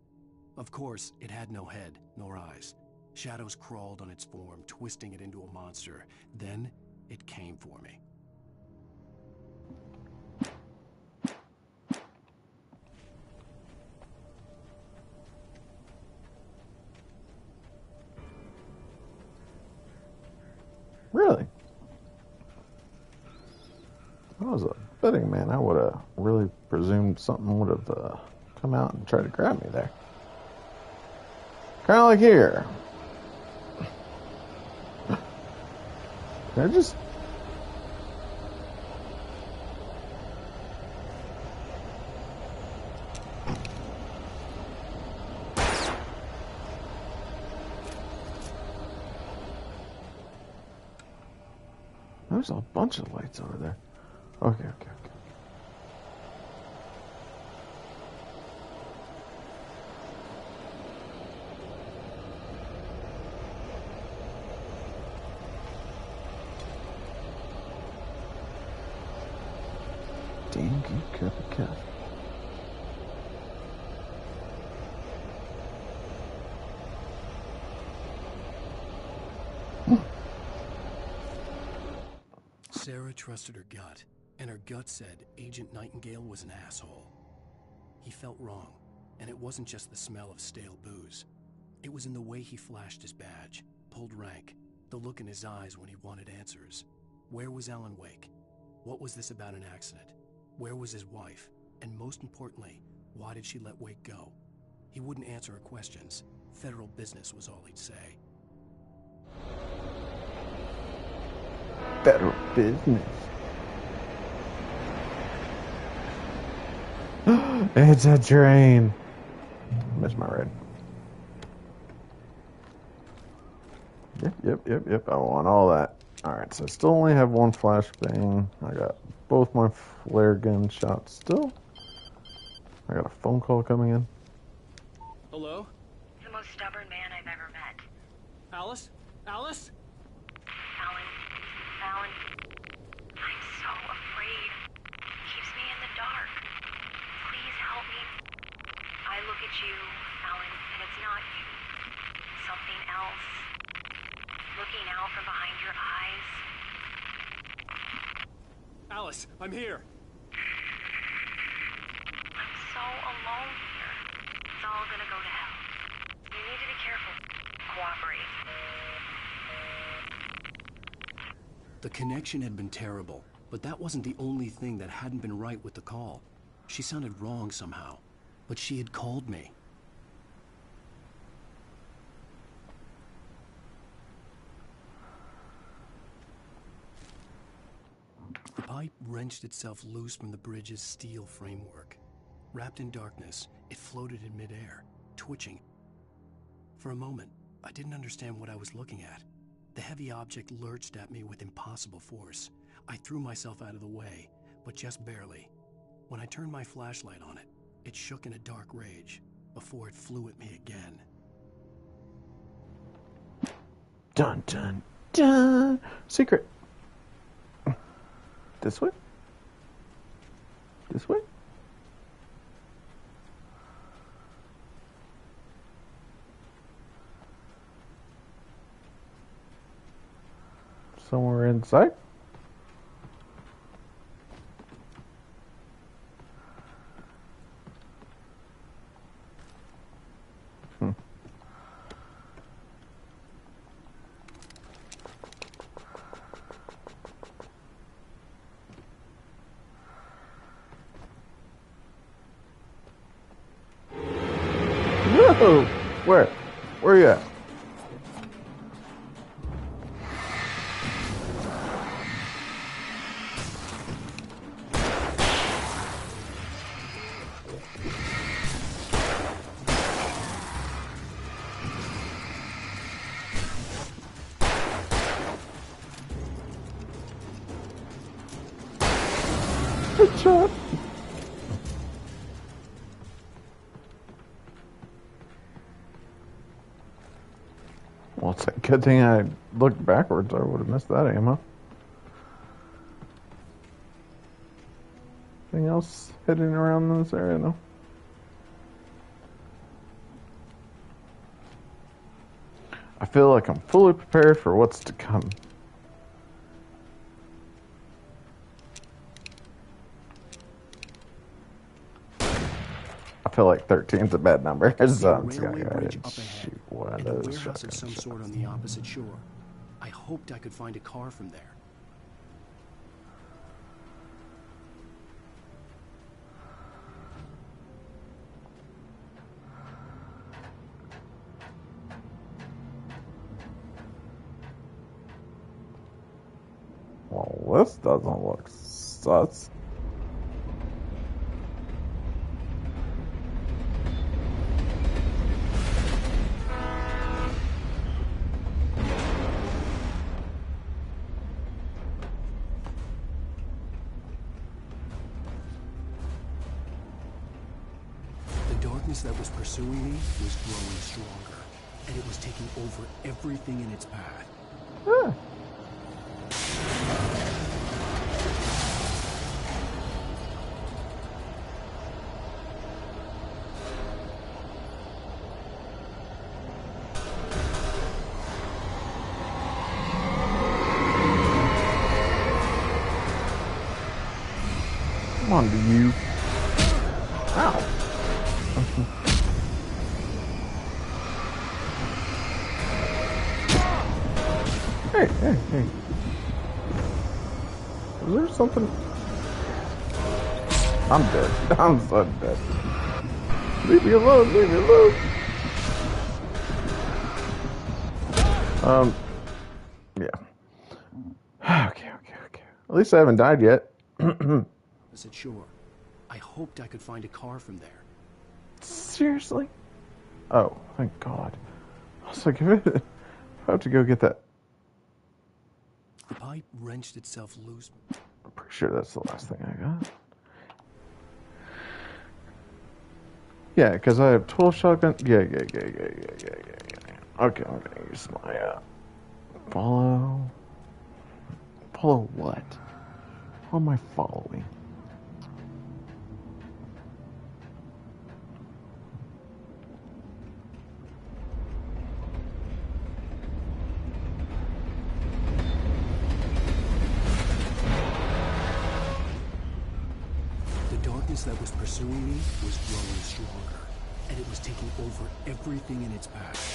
Of course, it had no head, nor eyes. Shadows crawled on its form, twisting it into a monster. Then, it came for me. Really? If I was a betting man, I would have really presumed something would have come out and tried to grab me there. Kind of like here. Can I just... There's a bunch of lights over there. Okay. Damn, careful. Sarah trusted her gut, and her gut said Agent Nightingale was an asshole. He felt wrong, and it wasn't just the smell of stale booze. It was in the way he flashed his badge, pulled rank, the look in his eyes when he wanted answers. Where was Alan Wake? What was this about an accident? Where was his wife? And most importantly, why did she let Wake go? He wouldn't answer her questions. Federal business was all he'd say. Federal business. It's a train. Missed my red. Yep. I want all that. Alright, so I still only have one flashbang. I got both my flare gun shots still. I got a phone call coming in. Hello? The most stubborn man I've ever met. Alice? Alice? Alan, I'm so afraid. It keeps me in the dark. Please help me. I look at you, Alan, and it's not you. Something else. Looking out from behind your eyes. Alice, I'm here. I'm so alone here. It's all gonna go to hell. You need to be careful. Cooperate. The connection had been terrible, but that wasn't the only thing that hadn't been right with the call. She sounded wrong somehow, but she had called me. The pipe wrenched itself loose from the bridge's steel framework. Wrapped in darkness, it floated in midair, twitching. For a moment, I didn't understand what I was looking at. The heavy object lurched at me with impossible force. I threw myself out of the way, but just barely. When I turned my flashlight on it, it shook in a dark rage before it flew at me again. Dun dun dun! Secret. This way? This way? Somewhere inside? No! Where? Where you at? Good shot. Well, it's a good thing I looked backwards. I would have missed that ammo. Anything else hidden around this area? No. I feel like I'm fully prepared for what's to come. I feel like 13's a bad number. So I'm just gonna go ahead and shoot one of those warehouse of some shotgun sort on the opposite shore. I hoped I could find a car from there. Well, this doesn't look sus. darkness that was pursuing me was growing stronger, and it was taking over everything in its path. Huh. Come on, do you? Ow. Hey, hey, hey. Is there something? I'm dead. I'm so dead. Leave me alone, leave me alone. Yeah. Okay. At least I haven't died yet. I said, sure. I hoped I could find a car from there. Seriously? Oh, thank God. I was like, if I have to go get that. The pipe wrenched itself loose. I'm pretty sure that's the last thing I got. Yeah, because I have 12 shotgun. Yeah. Okay, I'm gonna use my follow. Follow what? What am I following? The darkness that was pursuing me was growing stronger, and it was taking over everything in its path.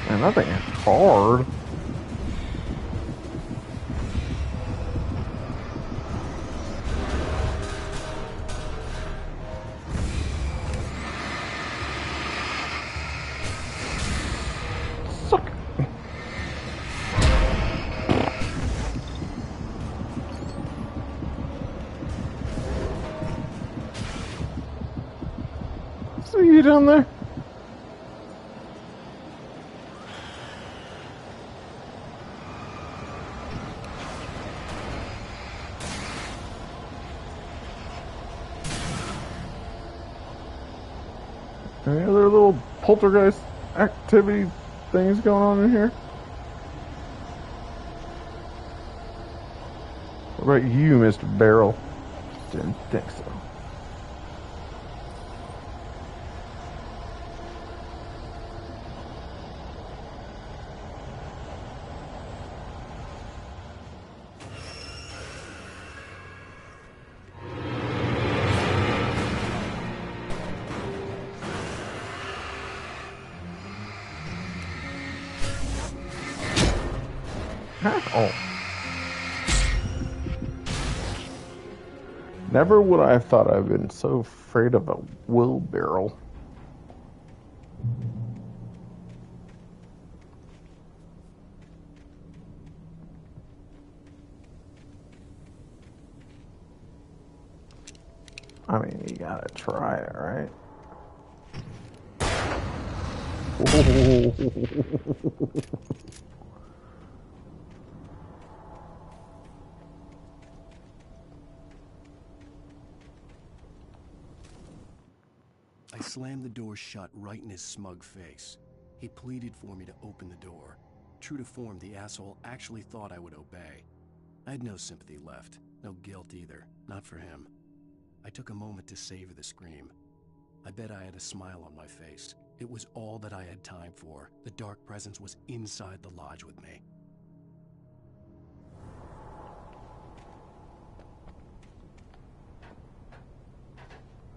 Man, that thing is hard. Suck. See you down there? Any other little poltergeist activity things going on in here? What about you, Mr. Barrel? Didn't think so. Oh. Never would I have thought I've been so afraid of a wheelbarrow. I mean, you gotta try it, right? I slammed the door shut right in his smug face. He pleaded for me to open the door. True to form, the asshole actually thought I would obey. I had no sympathy left, no guilt either, not for him. I took a moment to savor the scream. I bet I had a smile on my face. It was all that I had time for. The dark presence was inside the lodge with me.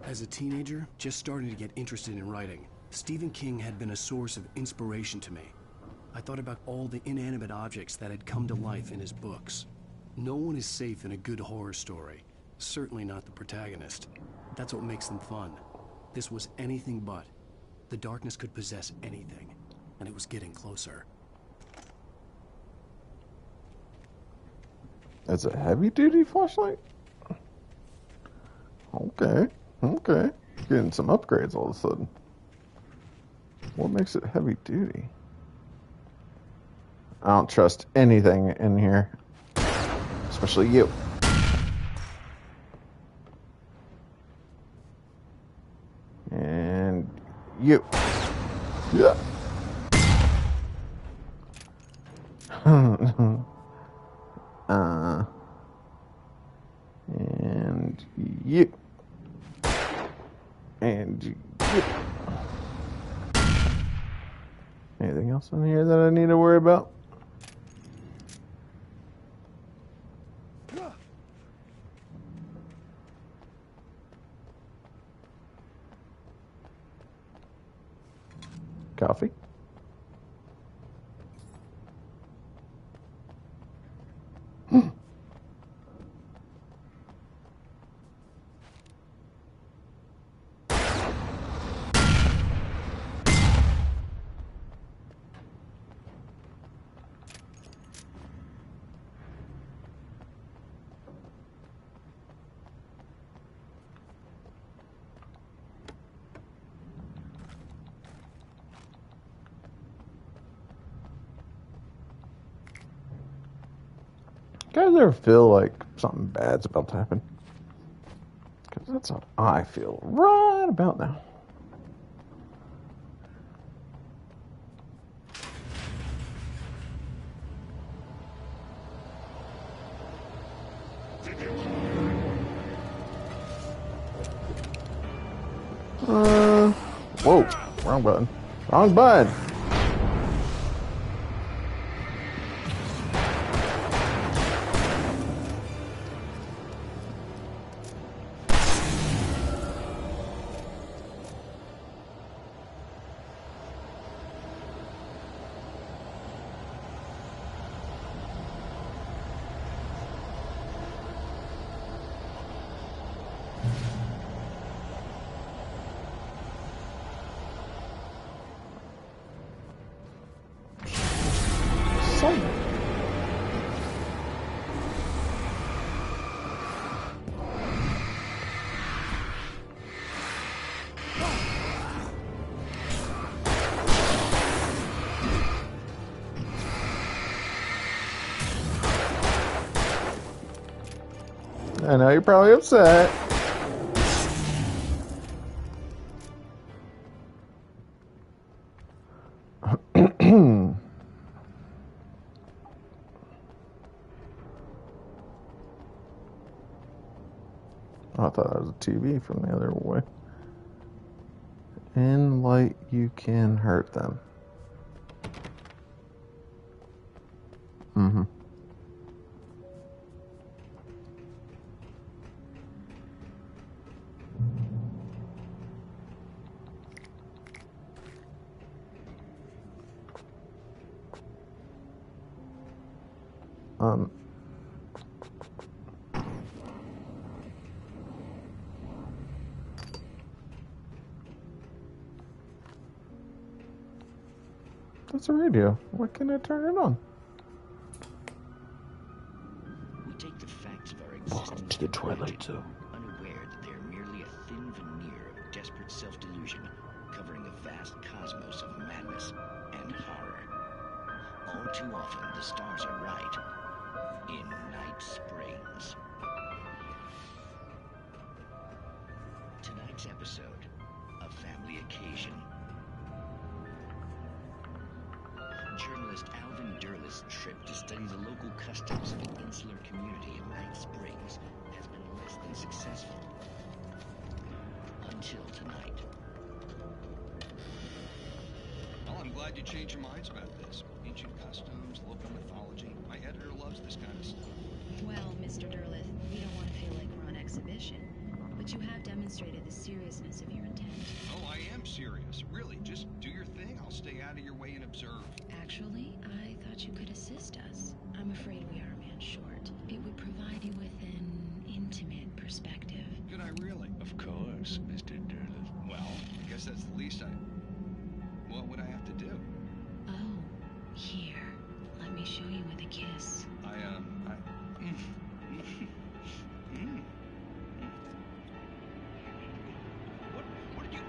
As a teenager, just starting to get interested in writing, Stephen King had been a source of inspiration to me. I thought about all the inanimate objects that had come to life in his books. No one is safe in a good horror story. Certainly not the protagonist. That's what makes them fun. This was anything but. The darkness could possess anything, and it was getting closer. It's a heavy-duty flashlight? Okay. Okay. Getting some upgrades all of a sudden. What makes it heavy-duty? I don't trust anything in here. Especially you. And you. Yeah. And you. And you. Anything else in here that I need to worry about? Coffee? Guys ever feel like something bad's about to happen? Because that's how I feel right about now. Whoa, wrong button. Wrong button. I know you're probably upset. I thought that was a TV from the other way. In light, you can hurt them. Mm-hmm. That's a radio. Why can't I turn it on? We take the facts of our Welcome existence to the for Twilight granted, Zone. unaware that they are merely a thin veneer of desperate self-delusion covering a vast cosmos of madness and horror. All too often, the stars are right. In Night Springs. Tonight's episode, A Family Occasion. Journalist Alvin Durleth's trip to study the local customs of an insular community in Night Springs has been less than successful. Until tonight. Well, I'm glad you changed your minds about this. Ancient customs, local mythology. My editor loves this kind of stuff. Well, Mr. Durleth, we don't want to feel like we're on exhibition, but you have demonstrated the seriousness of your intent. Oh, I am serious. Really, just do your thing. I'll stay out of your way and observe. Actually, I thought you could assist us. I'm afraid we are a man short. It would provide you with an intimate perspective. Could I really? Of course, Mr. Durleth. Well, I guess that's the least what would I have to do? Oh, here. Let me show you with a kiss. What did you...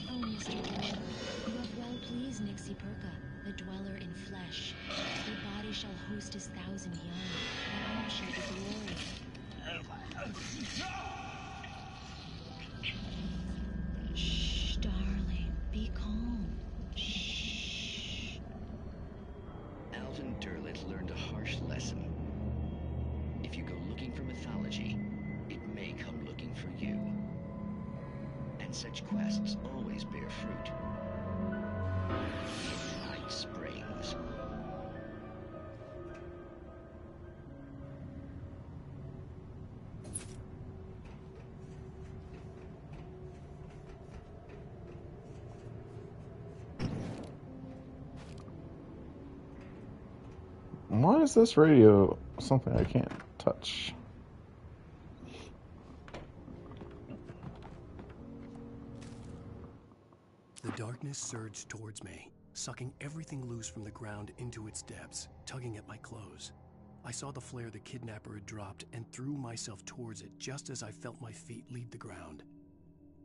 Oh, Mr. Dillon, you have well pleased Nixie Perka, the dweller in flesh. Your body shall host his 1,000 young, and all shall be glory. Shh, darling, be calm. Shh. Alvin Derlett learned a harsh lesson. If you go looking for mythology, it may come looking for you. And such quests always bear fruit. Night Springs. Why is this radio something I can't touch? The darkness surged towards me, sucking everything loose from the ground into its depths, tugging at my clothes. I saw the flare the kidnapper had dropped and threw myself towards it just as I felt my feet leave the ground.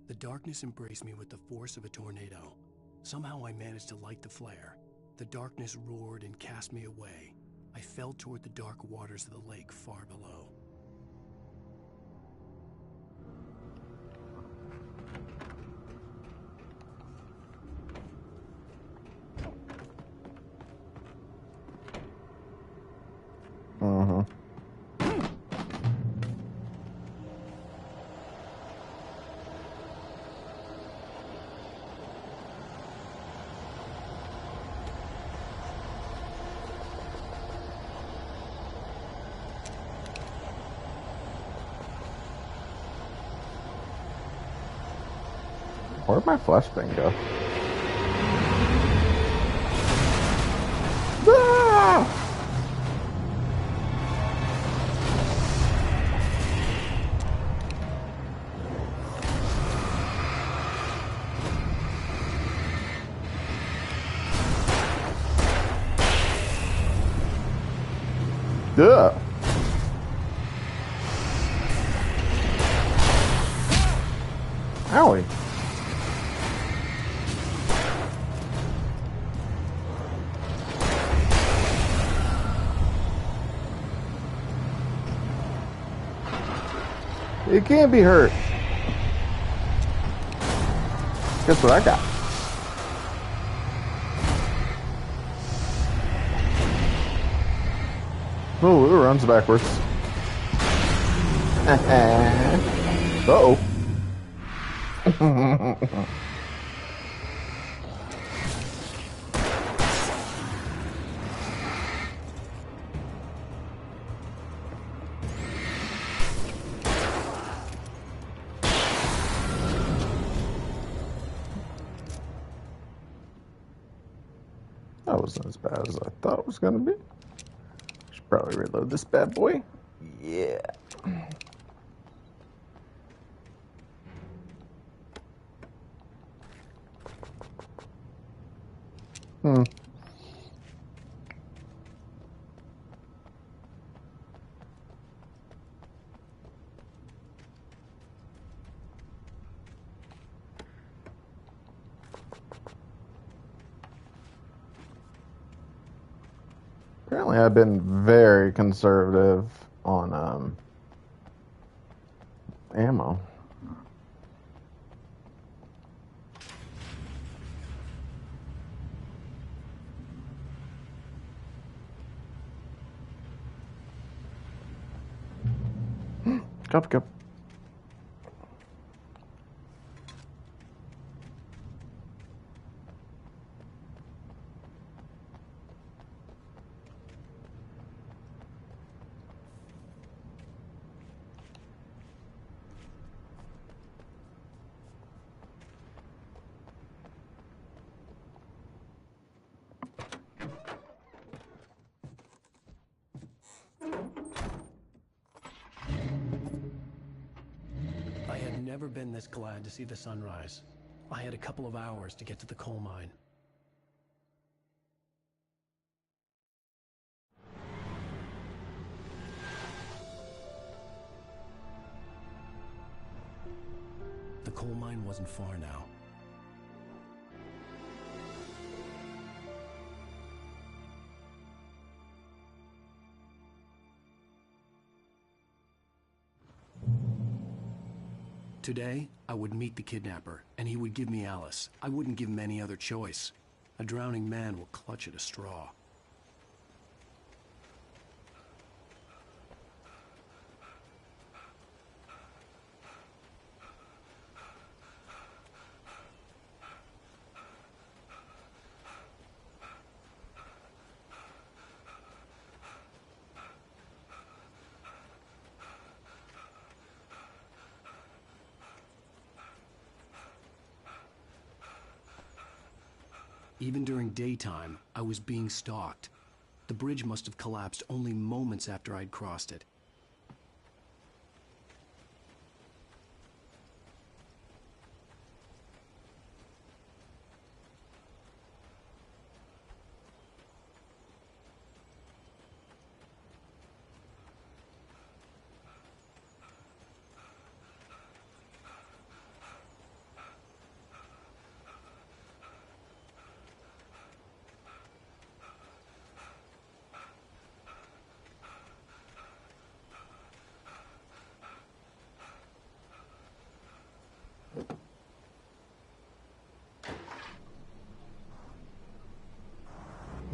The darkness embraced me with the force of a tornado. Somehow I managed to light the flare. The darkness roared and cast me away. I fell toward the dark waters of the lake far below. Where'd my flashbang go? Ah! Duh. Owie. It can't be hurt. Guess what I got? Oh, it runs backwards. Uh-oh. That wasn't as bad as I thought it was going to be. Should probably reload this bad boy. Yeah. Apparently I've been very conservative on ammo. Cup, cup. I had never been this glad to see the sunrise. I had a couple of hours to get to the coal mine. The coal mine wasn't far now. Today, I would meet the kidnapper, and he would give me Alice. I wouldn't give him any other choice. A drowning man will clutch at a straw. Even during daytime, I was being stalked. The bridge must have collapsed only moments after I'd crossed it.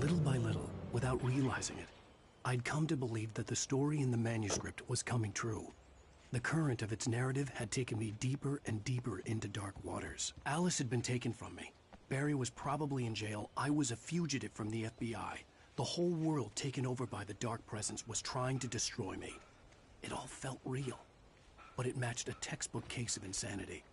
Little by little, without realizing it, I'd come to believe that the story in the manuscript was coming true. The current of its narrative had taken me deeper and deeper into dark waters. Alice had been taken from me. Barry was probably in jail. I was a fugitive from the FBI. The whole world taken over by the Dark Presence was trying to destroy me. It all felt real, but it matched a textbook case of insanity.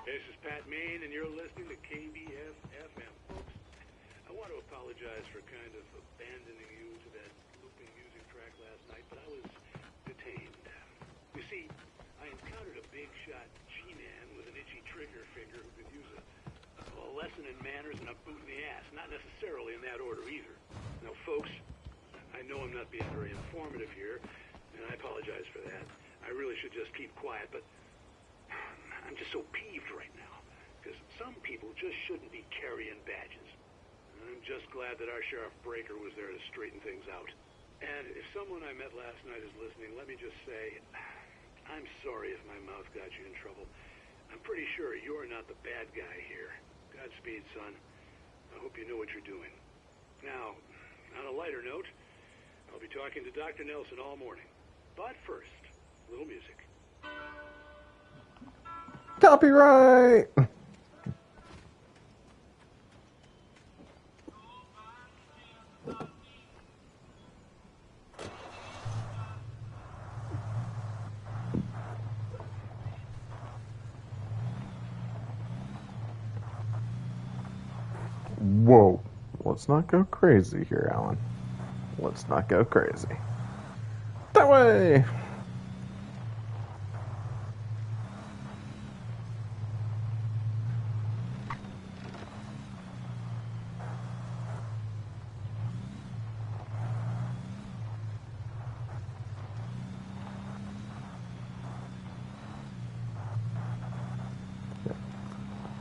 This is Pat Main, and you're listening to KBF FM, folks. I want to apologize for kind of abandoning you to that looping music track last night, but I was detained. You see, I encountered a big shot G-man with an itchy trigger finger who could use a lesson in manners and a boot in the ass. Not necessarily in that order either. Now, folks, I know I'm not being very informative here, and I apologize for that. I really should just keep quiet, but I'm just so peeved right now, because some people just shouldn't be carrying badges. I'm just glad that our Sheriff Breaker was there to straighten things out. And if someone I met last night is listening, let me just say, I'm sorry if my mouth got you in trouble. I'm pretty sure you're not the bad guy here. Godspeed, son. I hope you know what you're doing. Now, on a lighter note, I'll be talking to Dr. Nelson all morning. But first, a little music. Copyright! Whoa. Let's not go crazy here, Alan. Let's not go crazy. That way!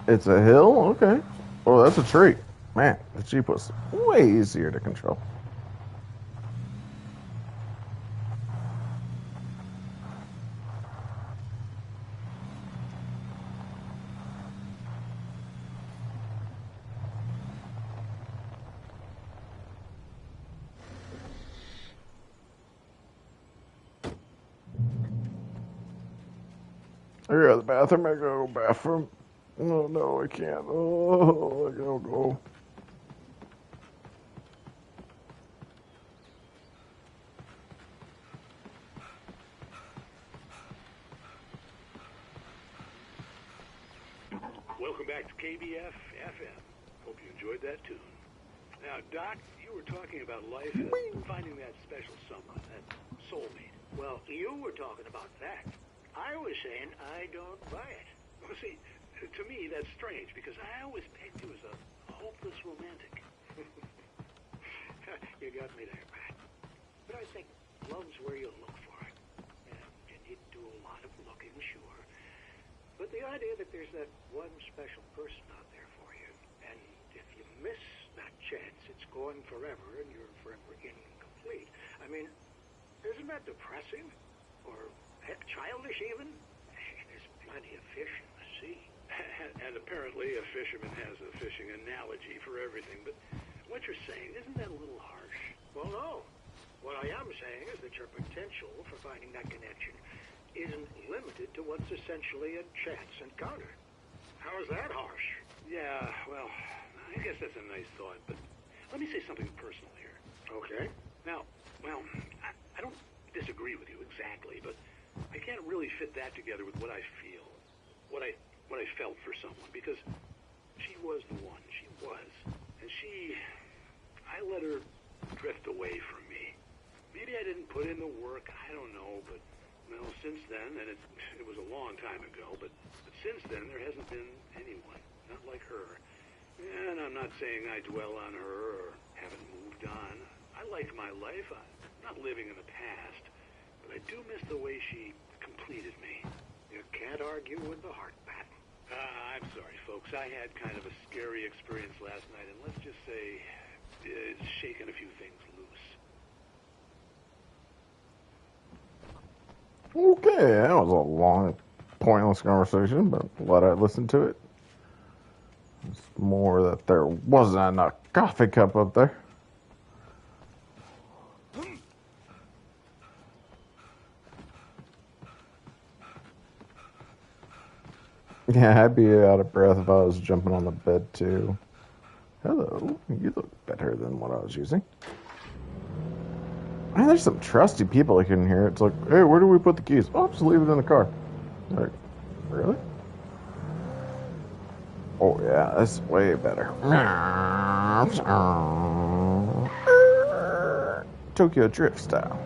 It's a hill? Okay. Oh, that's a tree. Man, the Jeep was way easier to control. I go to the bathroom. I go bathroom. Oh, no, I can't. Oh, I gotta go. Welcome back to KBF FM. Hope you enjoyed that tune. Now, Doc, you were talking about life and finding that special someone, that soulmate. Well, you were talking about that. I was saying I don't buy it. Well, see, to me, that's strange, because I always pegged you as a hopeless romantic. You got me there, Pat. But I think love's where you look for it. And you need to do a lot of looking, sure. But the idea that there's that one special person out there for you, and if you miss that chance, it's gone forever, and you're forever incomplete. I mean, isn't that depressing? Or, heck, childish even? There's plenty of fish in the sea. And apparently a fisherman has a fishing analogy for everything, but what you're saying, isn't that a little harsh? Well, no. What I am saying is that your potential for finding that connection isn't limited to what's essentially a chance encounter. How is that harsh? Yeah, well, I guess that's a nice thought, but let me say something personal here. Okay. Now, well, I don't disagree with you exactly, but I can't really fit that together with what I feel, what I felt for someone, because she was the one. She was. And I let her drift away from me. Maybe I didn't put in the work, I don't know, but, well, since then, and it was a long time ago, but since then, there hasn't been anyone, not like her. And I'm not saying I dwell on her or haven't moved on. I like my life. I'm not living in the past, but I do miss the way she completed me. You can't argue with the heart, Pat. I'm sorry, folks. I had kind of a scary experience last night, and let's just say it's shaken a few things loose. Okay, that was a long, pointless conversation, but glad I listened to it. It's more that there wasn't a coffee cup up there. Yeah, I'd be out of breath if I was jumping on the bed, too. Hello, you look better than what I was using. Man, there's some trusty people I couldn't hear. It's like, hey, where do we put the keys? Oh, just leave it in the car. Like, really? Oh yeah, that's way better. Tokyo Drift style.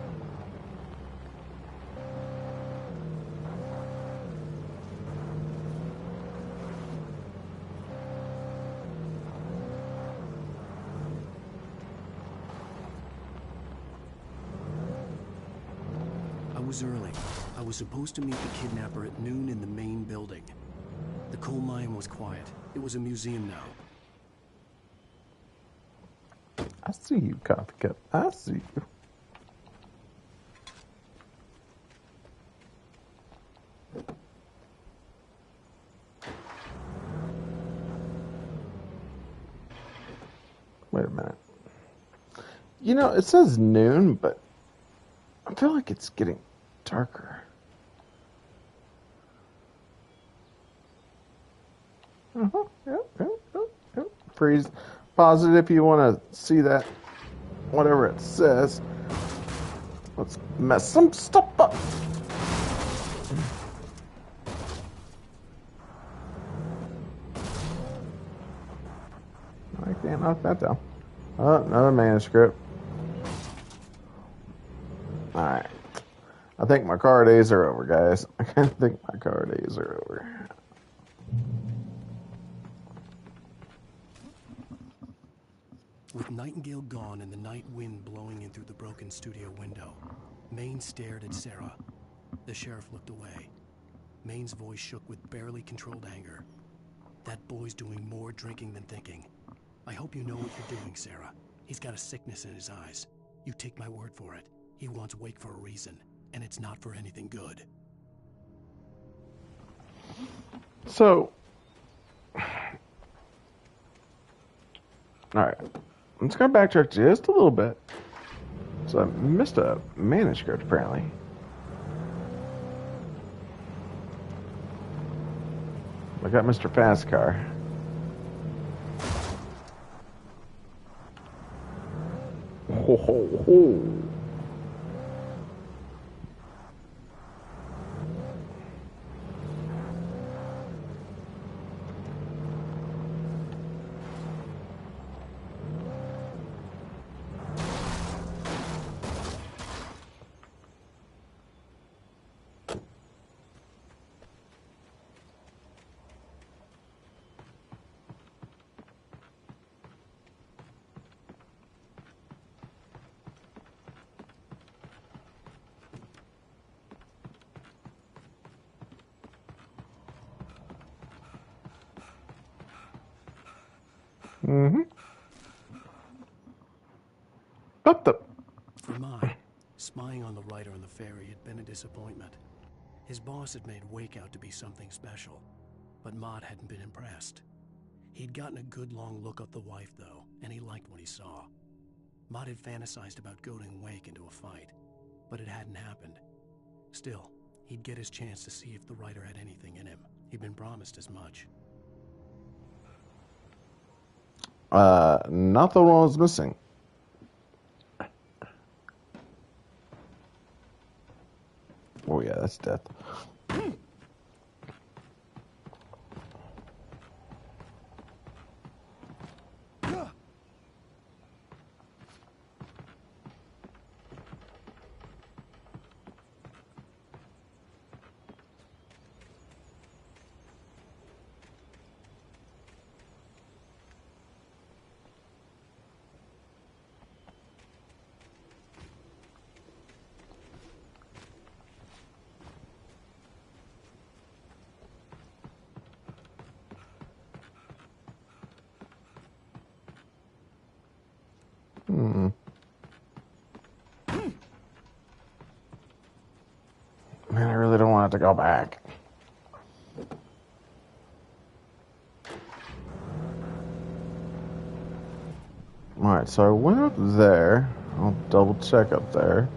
I was early. I was supposed to meet the kidnapper at noon in the main building. The coal mine was quiet. It was a museum now. I see you, Coffee Cup. I see you. Wait a minute. You know, it says noon, but I feel like it's getting darker. Yep. Freeze. Pause it if you want to see that, whatever it says. Let's mess some stuff up. I can't knock that down. Oh, another manuscript. Alright. I think my car days are over, guys. I think my car days are over. With Nightingale gone and the night wind blowing in through the broken studio window, Maine stared at Sarah. The sheriff looked away. Maine's voice shook with barely controlled anger. That boy's doing more drinking than thinking. I hope you know what you're doing, Sarah. He's got a sickness in his eyes. You take my word for it. He wants Wake for a reason, and it's not for anything good. So, alright. Let's go backtrack just a little bit. So I missed a manuscript, apparently. I got Mr. Fastcar. Ho, ho, ho. Mm-hmm. What the? For Mott, spying on the writer on the ferry had been a disappointment. His boss had made Wake out to be something special, but Mott hadn't been impressed. He'd gotten a good long look at the wife, though, and he liked what he saw. Mott had fantasized about goading Wake into a fight, but it hadn't happened. Still, he'd get his chance to see if the writer had anything in him. He'd been promised as much. Not the one I was missing. Oh yeah, that's death. Man, I really don't want it to go back. Alright, so I went up there. I'll double check up there.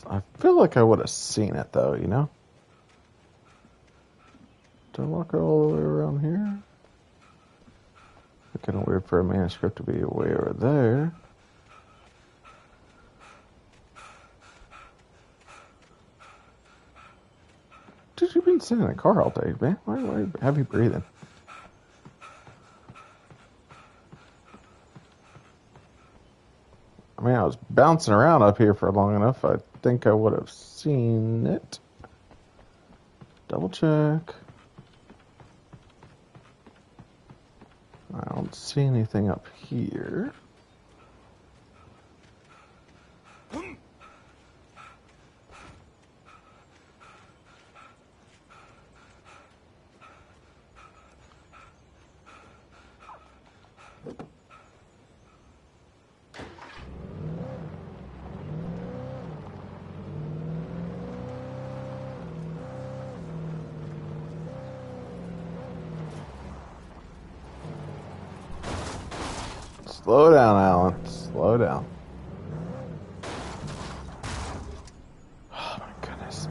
I feel like I would have seen it though, you know? Do I walk all the way around here? It's kind of weird for a manuscript to be way over there. Dude, you've been sitting in a car all day, man. Why are you heavy breathing? I mean, I was bouncing around up here for long enough. I think I would have seen it. Double check. I don't see anything up here. Slow down, Alan. Slow down. Oh my goodness.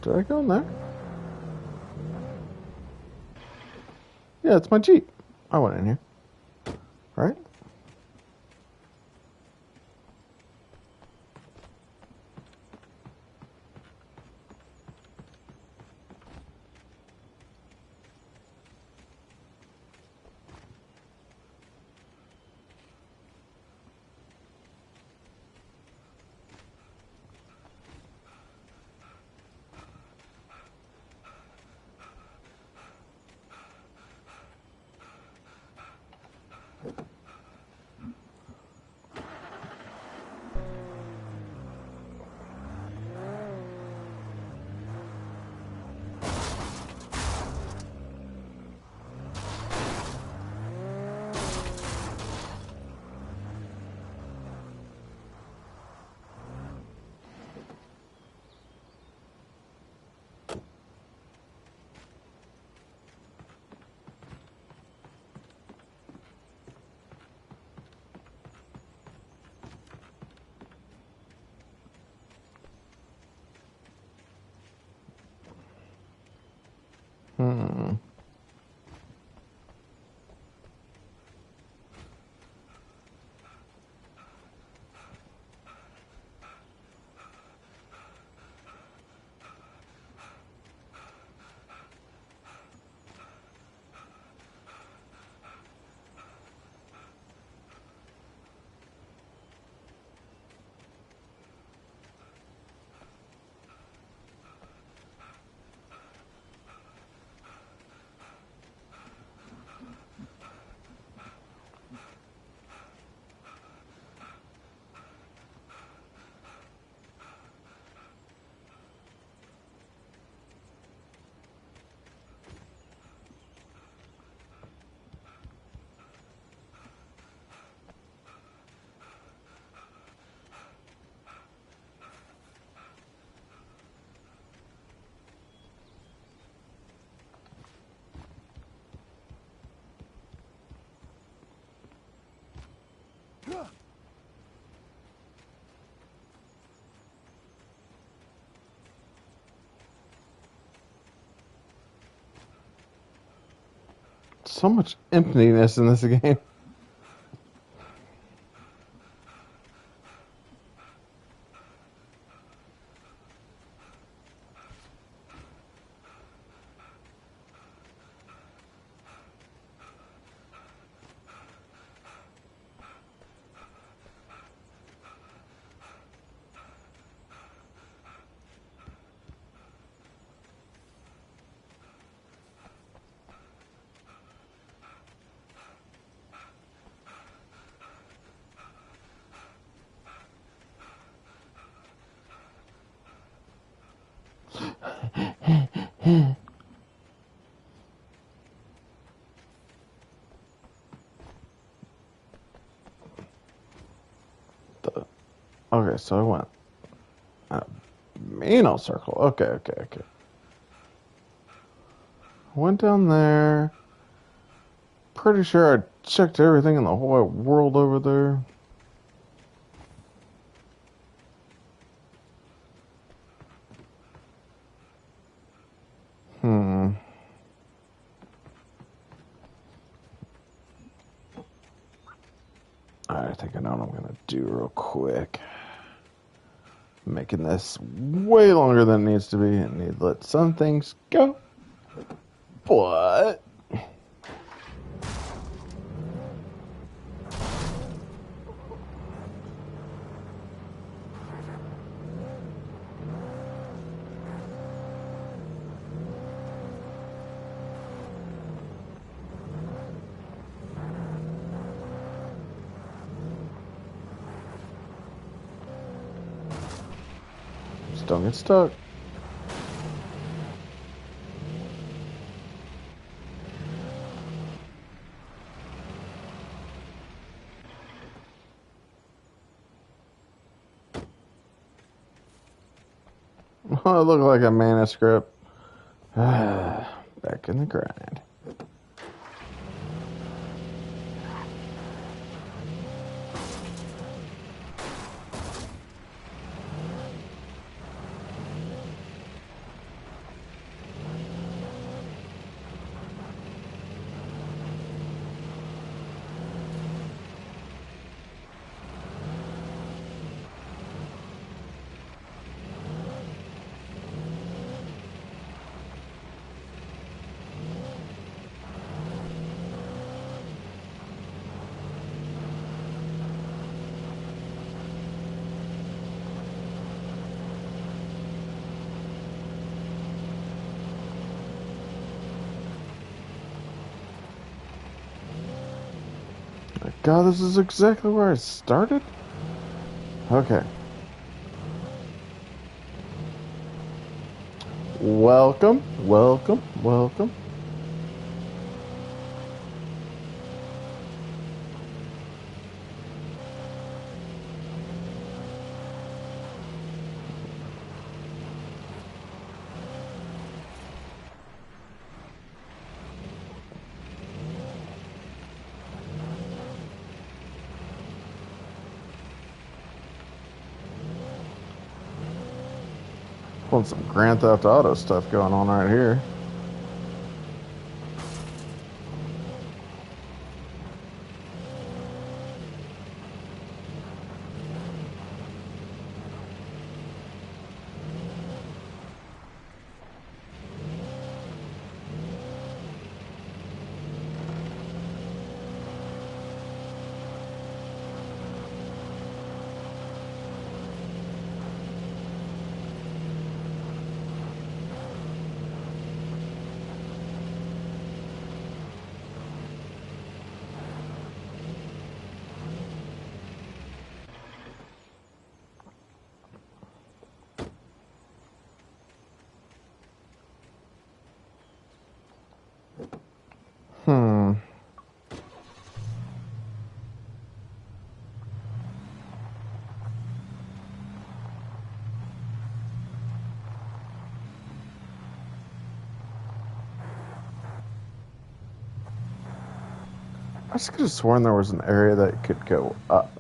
Did I go in there? Yeah, it's my Jeep. I went in here. Right? Hmm. So much emptiness in this game. Okay, so I went anal circle. Okay. Went down there. pretty sure I checked everything in the whole world over there. I think I know what I'm going to do real quick. Making this way longer than it needs to be. I need to let some things go. But just don't get stuck. Oh, it looked like a manuscript. Back in the grind. God, this is exactly where I started? Okay. Welcome, welcome, welcome. Pulling some Grand Theft Auto stuff going on right here. I just could have sworn there was an area that could go up.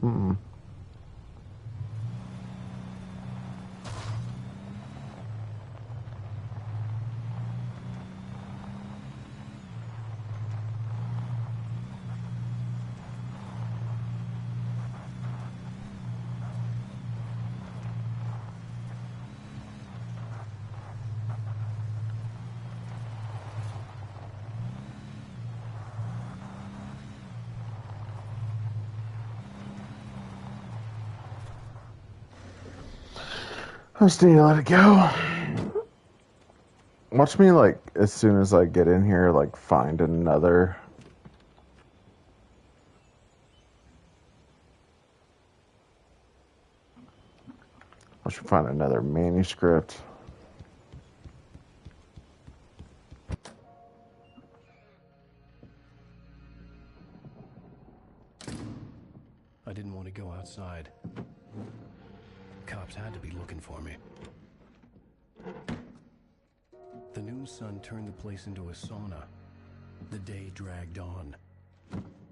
Hmm. I just need to let it go. Watch me, like, as soon as I get in here, like, find another... Watch me find another manuscript. cops had to be looking for me. The noon sun turned the place into a sauna. The day dragged on.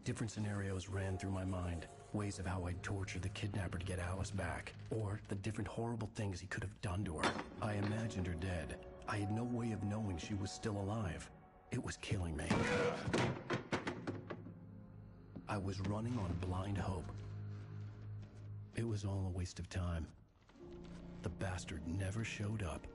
Different scenarios ran through my mind. Ways of how I'd torture the kidnapper to get Alice back. Or the different horrible things he could have done to her. I imagined her dead. I had no way of knowing she was still alive. It was killing me. I was running on blind hope. It was all a waste of time. The bastard never showed up.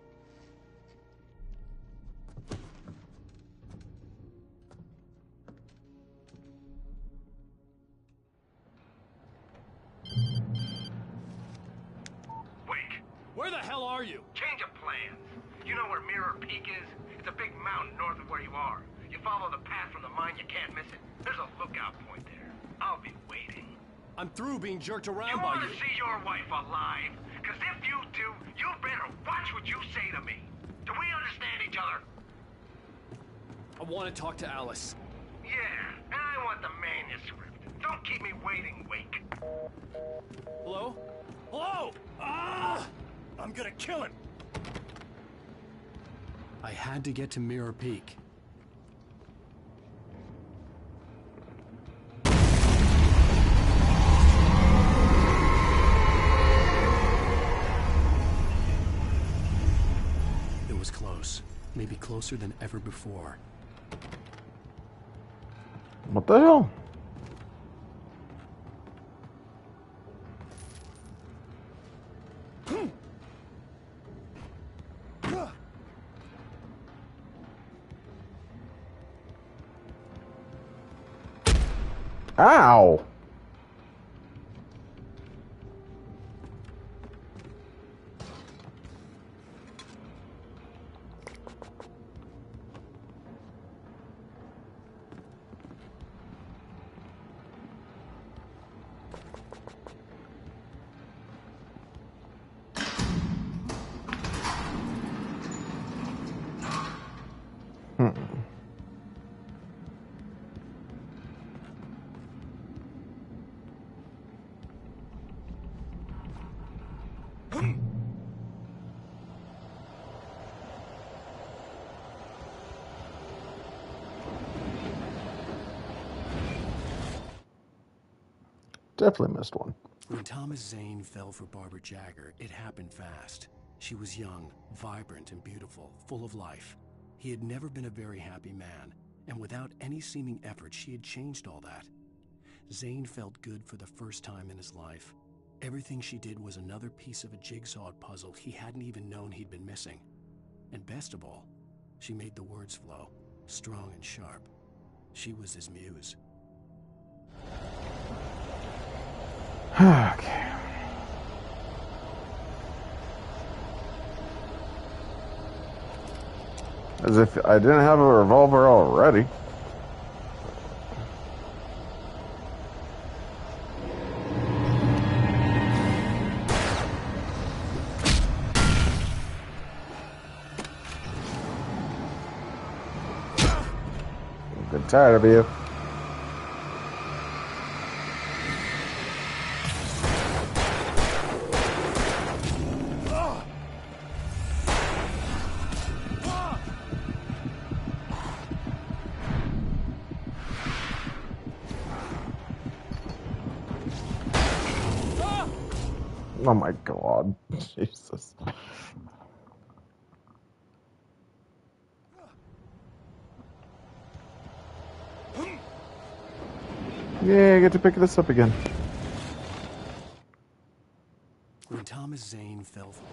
Wake. Where the hell are you? Change of plans. You know where Mirror Peak is? It's a big mountain north of where you are. You follow the path from the mine, you can't miss it. There's a lookout point there. I'll be waiting. I'm through being jerked You around by want you. to see your wife alive? Because if you do, you better watch what you say to me. Do we understand each other? I want to talk to Alice. Yeah, and I want the manuscript. Don't keep me waiting, Wake. Hello? Hello? Ah! I'm gonna kill him. I had to get to Mirror Peak. It was close. Maybe closer than ever before. What the hell? Ow! Definitely missed one. When Thomas Zane fell for Barbara Jagger, it happened fast. She was young, vibrant, and beautiful, full of life. He had never been a very happy man, and without any seeming effort, she had changed all that. Zane felt good for the first time in his life. Everything she did was another piece of a jigsaw puzzle he hadn't even known he'd been missing. And best of all, she made the words flow, strong and sharp. She was his muse. Okay. As if I didn't have a revolver already. I'm getting tired of you. Oh my god. Jesus. Yeah, I get to pick this up again. When Thomas Zane fell for...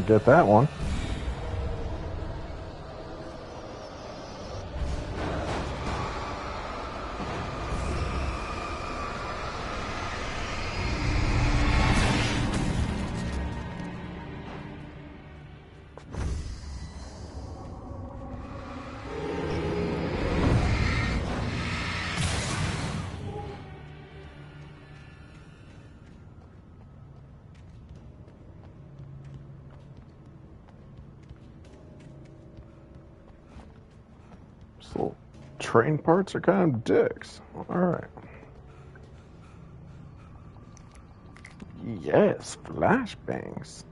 Get that one. Little train parts are kind of dicks. Alright. Yes, flashbangs.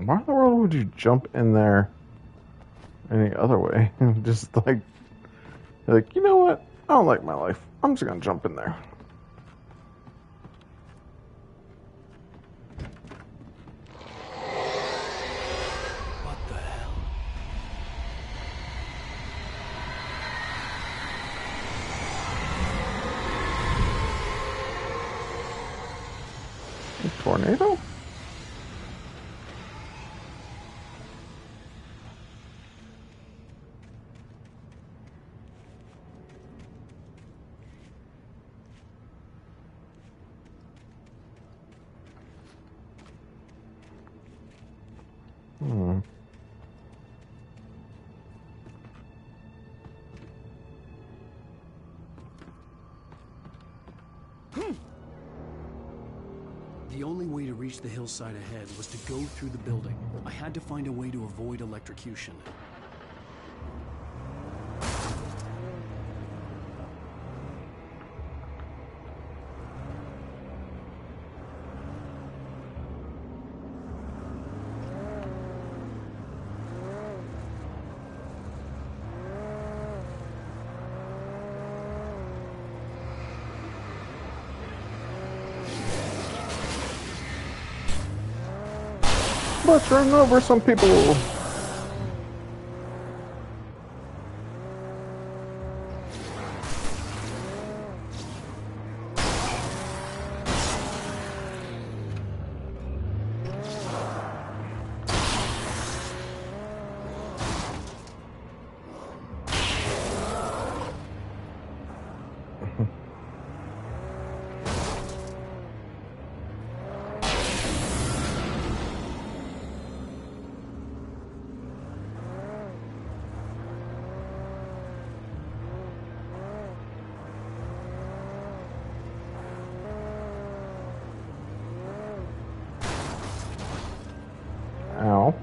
Why in the world would you jump in there any other way? Just like, you know what? I don't like my life. I'm just gonna jump in there. What the hell? A tornado? The only way to reach the hillside ahead was to go through the building. I had to find a way to avoid electrocution. Let's run over some people. Ow.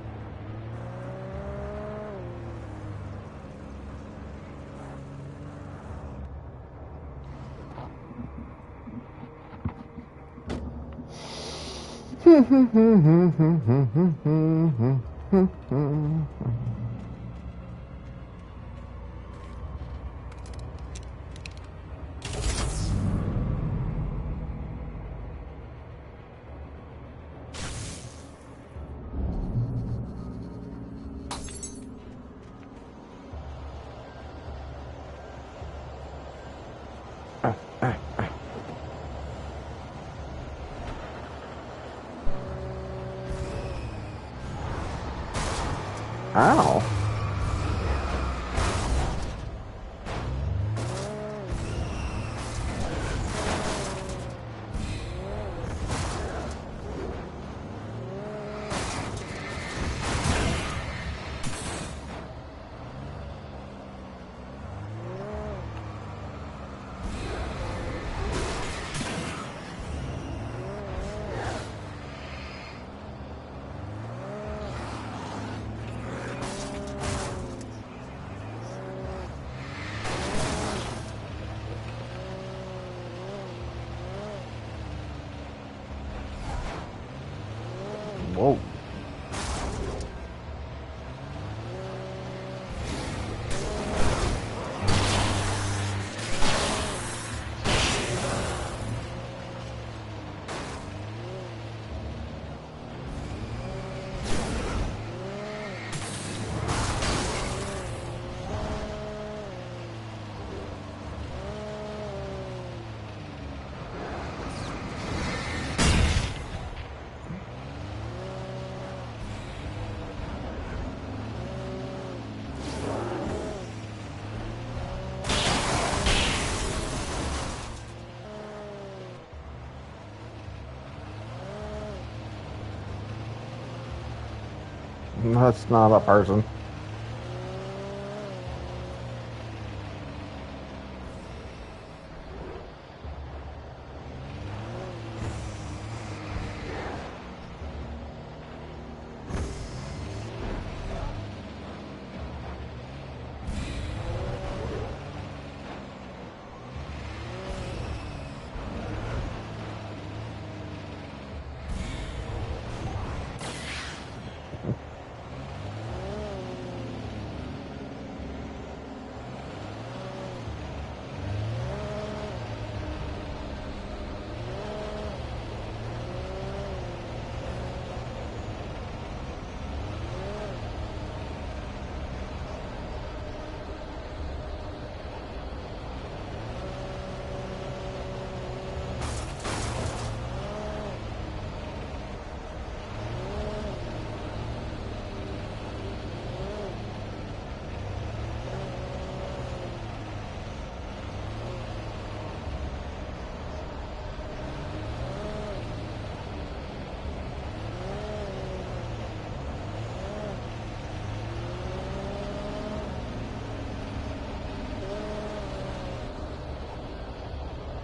Ow. Whoa. That's not a person.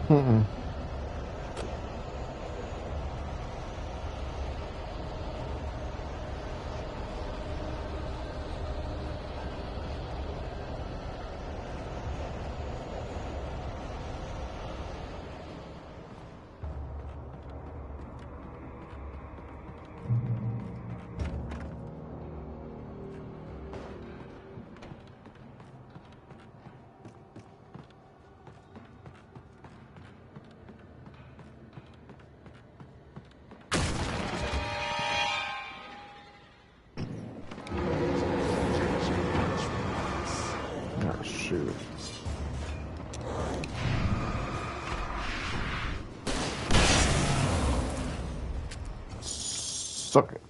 Mm-mm. Oh, shoot. Suck it.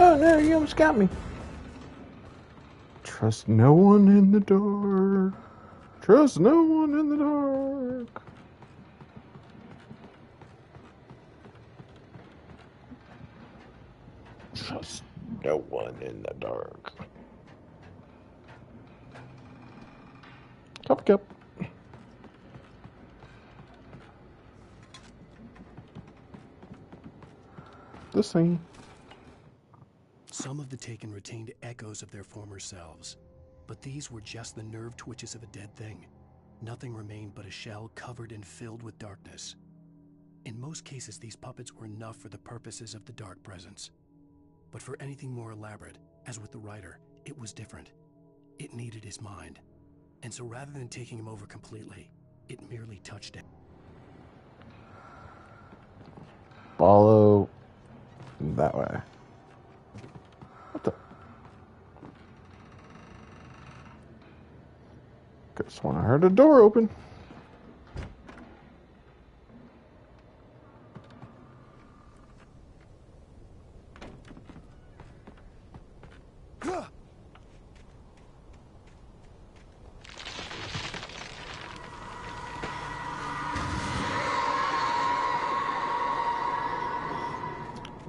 Oh no, you almost got me. Trust no one in the dark. Trust no one in the dark. Trust no one in the dark. Cup. the scene. Some of the Taken retained echoes of their former selves, but these were just the nerve twitches of a dead thing. Nothing remained but a shell covered and filled with darkness. In most cases, these puppets were enough for the purposes of the Dark Presence. But for anything more elaborate, as with the writer, it was different. It needed his mind. And so rather than taking him over completely, it merely touched him. Follow that way. What the? Just when I heard a door open.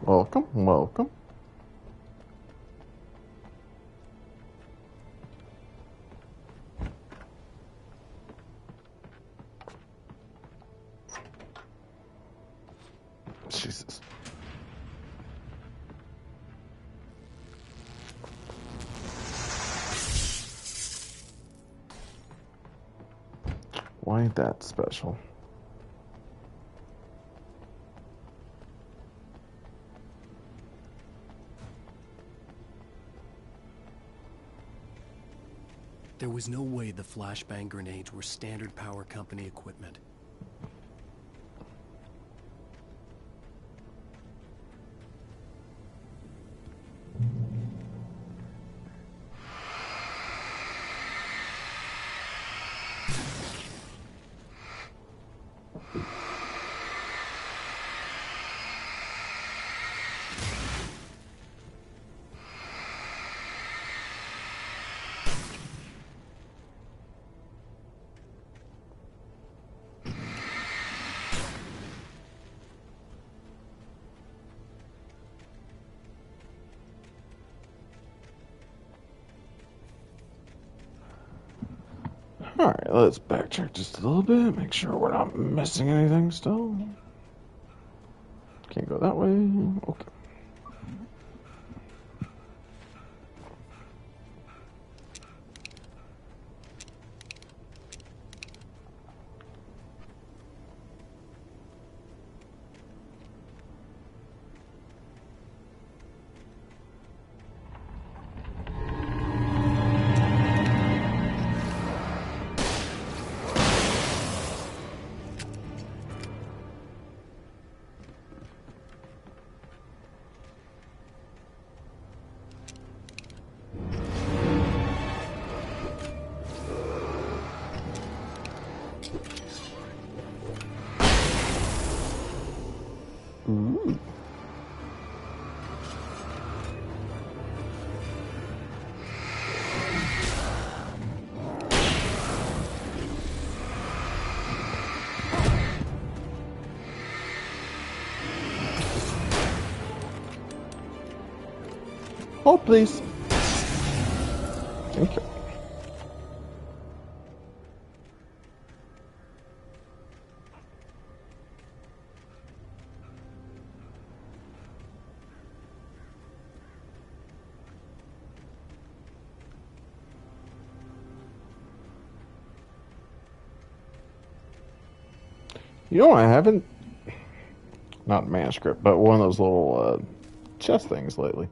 Welcome, welcome. Jesus. Why ain't that special? There was no way the flashbang grenades were standard power company equipment. Alright, let's backtrack just a little bit, make sure we're not missing anything still. Can't go that way. Okay. Ooh. Oh, please. Thank you. You know, I haven't, not manuscript, but one of those little chest things lately.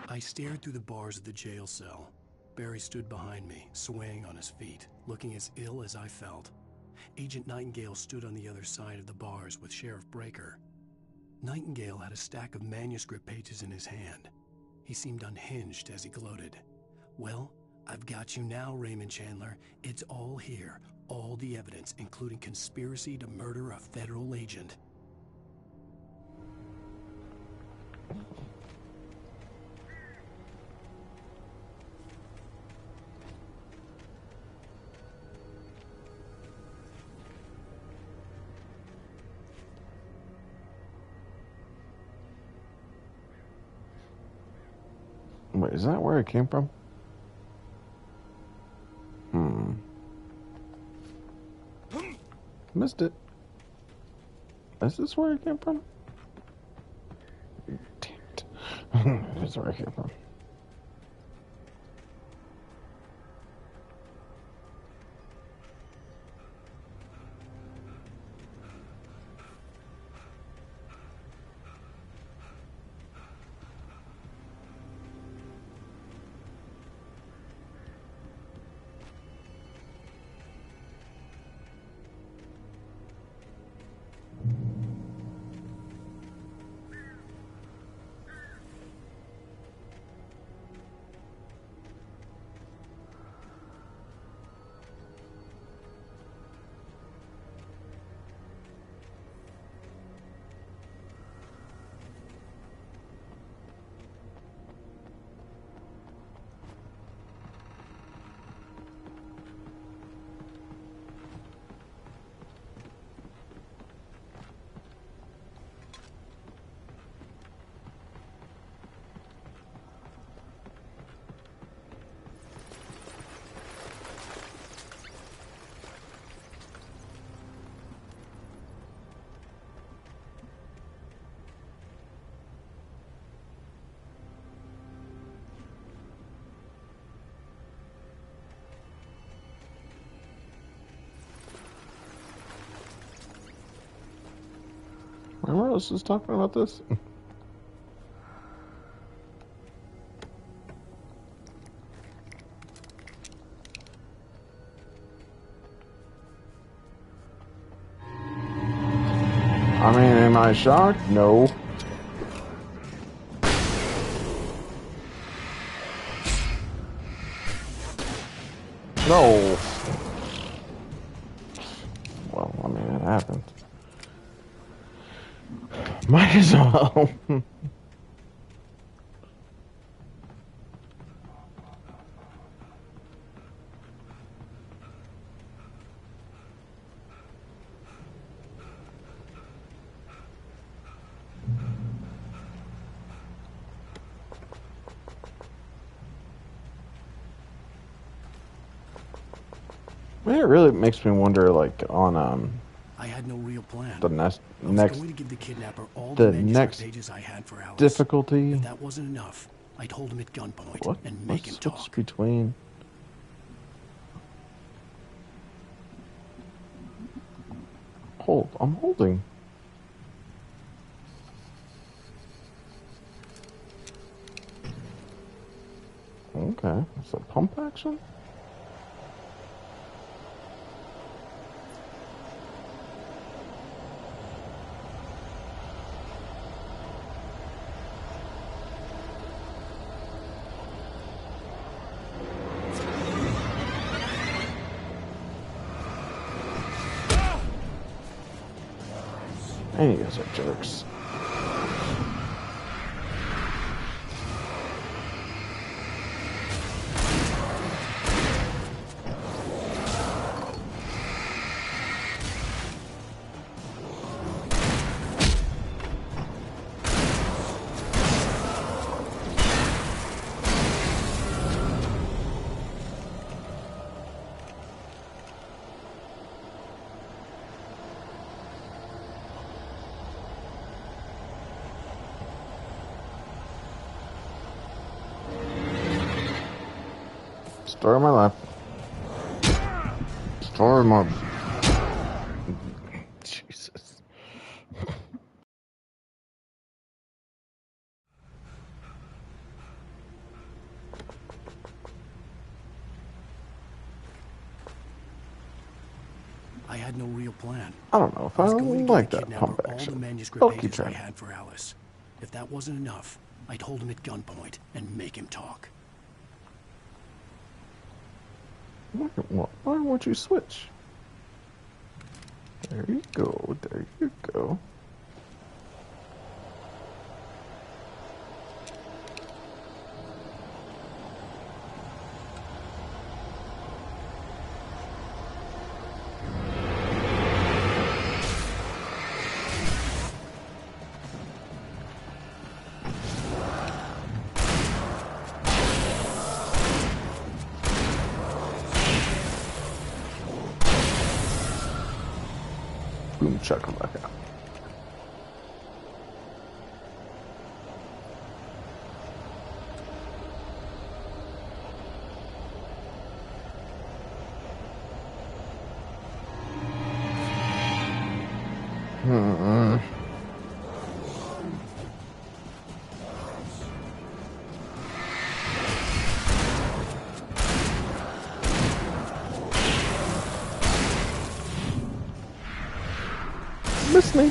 I stared through the bars of the jail cell. Barry stood behind me, swaying on his feet, looking as ill as I felt. Agent Nightingale stood on the other side of the bars with Sheriff Breaker. Nightingale had a stack of manuscript pages in his hand. He seemed unhinged as he gloated. Well, I've got you now, Raymond Chandler. It's all here. All the evidence, including conspiracy to murder a federal agent. Wait, is that where it came from? Missed it. Is this where it came from? It's right here. Remember us was talking about this? I mean, am I shocked? No. No. Well, I mean, it happens. Might as well. It really makes me wonder, like, on I had no real plan. the next going to give the kidnapper all the manuscript pages I had for Alice. difficulty. If that wasn't enough, I'd hold him at gunpoint and make him Let's talk. switch between. Hold. I'm holding. Okay, it's a pump action. And you guys are jerks. Story of my life. Story of my... Jesus. I had no real plan. I don't know if I like that pump all action. the manuscript I'll keep pages I trying. had for Alice. If that wasn't enough, I'd hold him at gunpoint and make him talk. Why won't you switch? There you go. There you go. Boom chakalaka. Hmm. Miss me.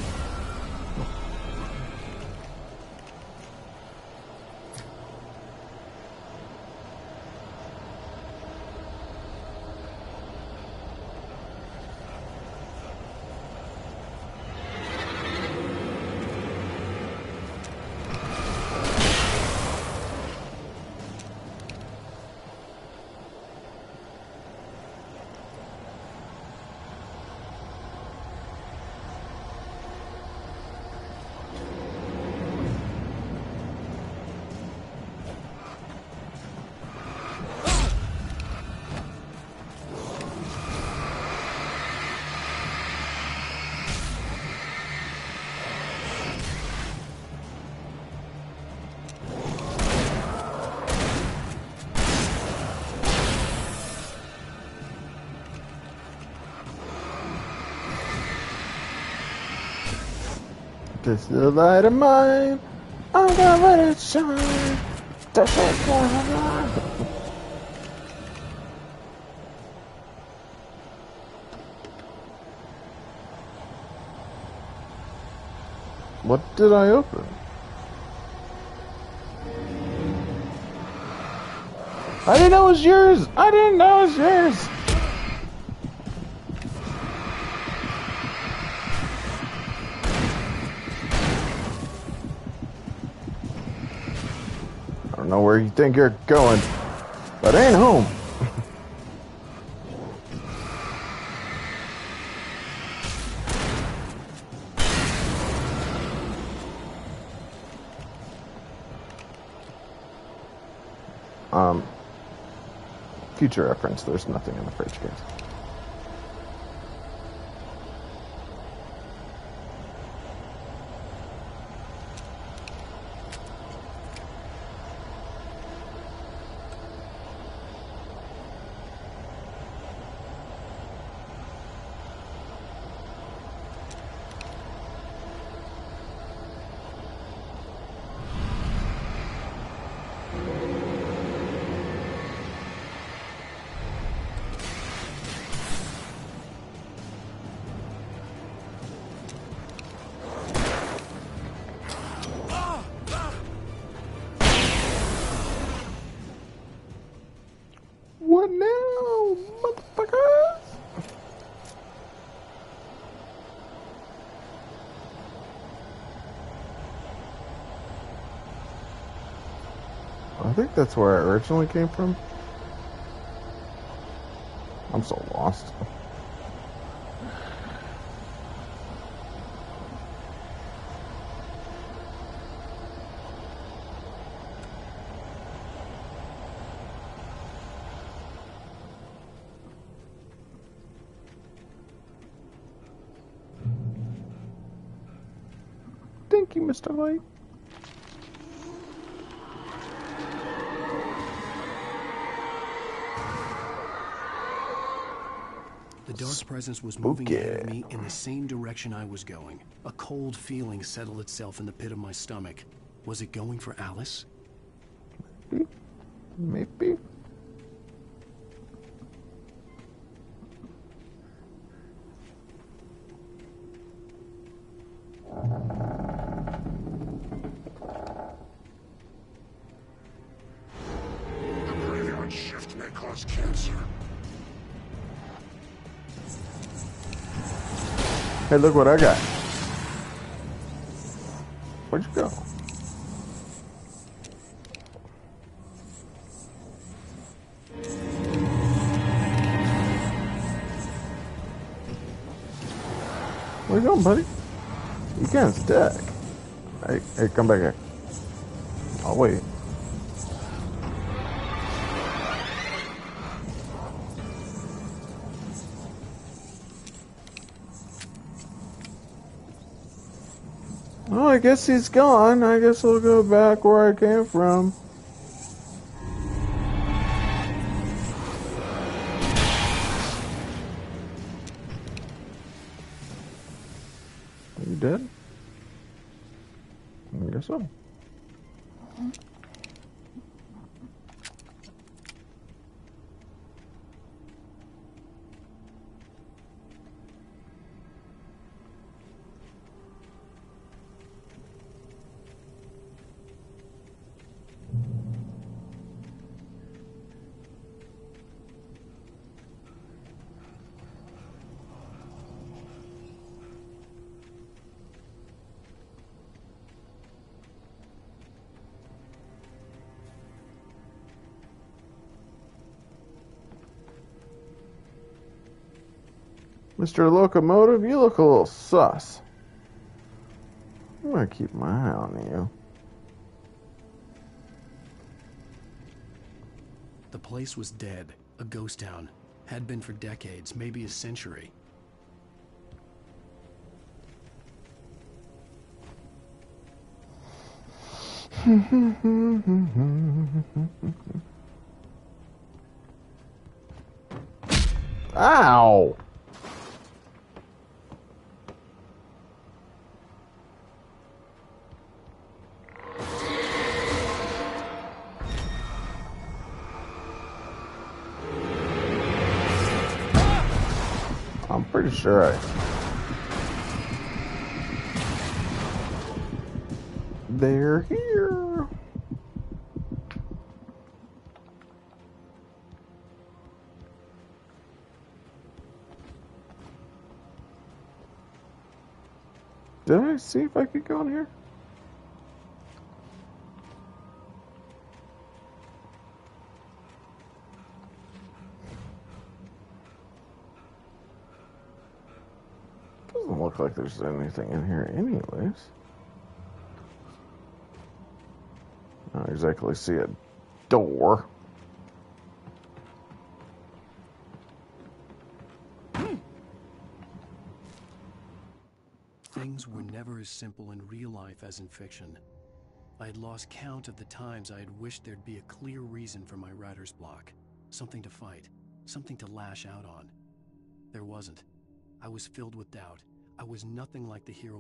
This is the light of mine. I'm gonna let it shine. That's it. What did I open? I didn't know it was yours. I didn't know it was yours. I don't know where you think you're going, but I ain't home. Future reference, there's nothing in the fridge case. What now, motherfuckers? I think that's where I originally came from. I'm so lost. Thank you, Mr. Light. The dark presence was moving ahead of me in the same direction I was going. A cold feeling settled itself in the pit of my stomach. Was it going for Alice? Maybe. Shift may cause cancer. Hey, look what I got. Where'd you go? Where you going, buddy? You can't stack. Hey, come back here. I'll wait. Well, I guess he's gone. I guess we'll go back where I came from. dead? I guess so. Mr. Locomotive, you look a little sus. I'm gonna keep my eye on you. The place was dead, a ghost town. Had been for decades, maybe a century. Ow! I'm pretty sure they're here. Did I see if I could go in here? Doesn't look like there's anything in here anyways. I don't exactly see a door. Things were never as simple in real life as in fiction. I had lost count of the times I had wished there'd be a clear reason for my writer's block. Something to fight, something to lash out on. There wasn't. I was filled with doubt. I was nothing like the hero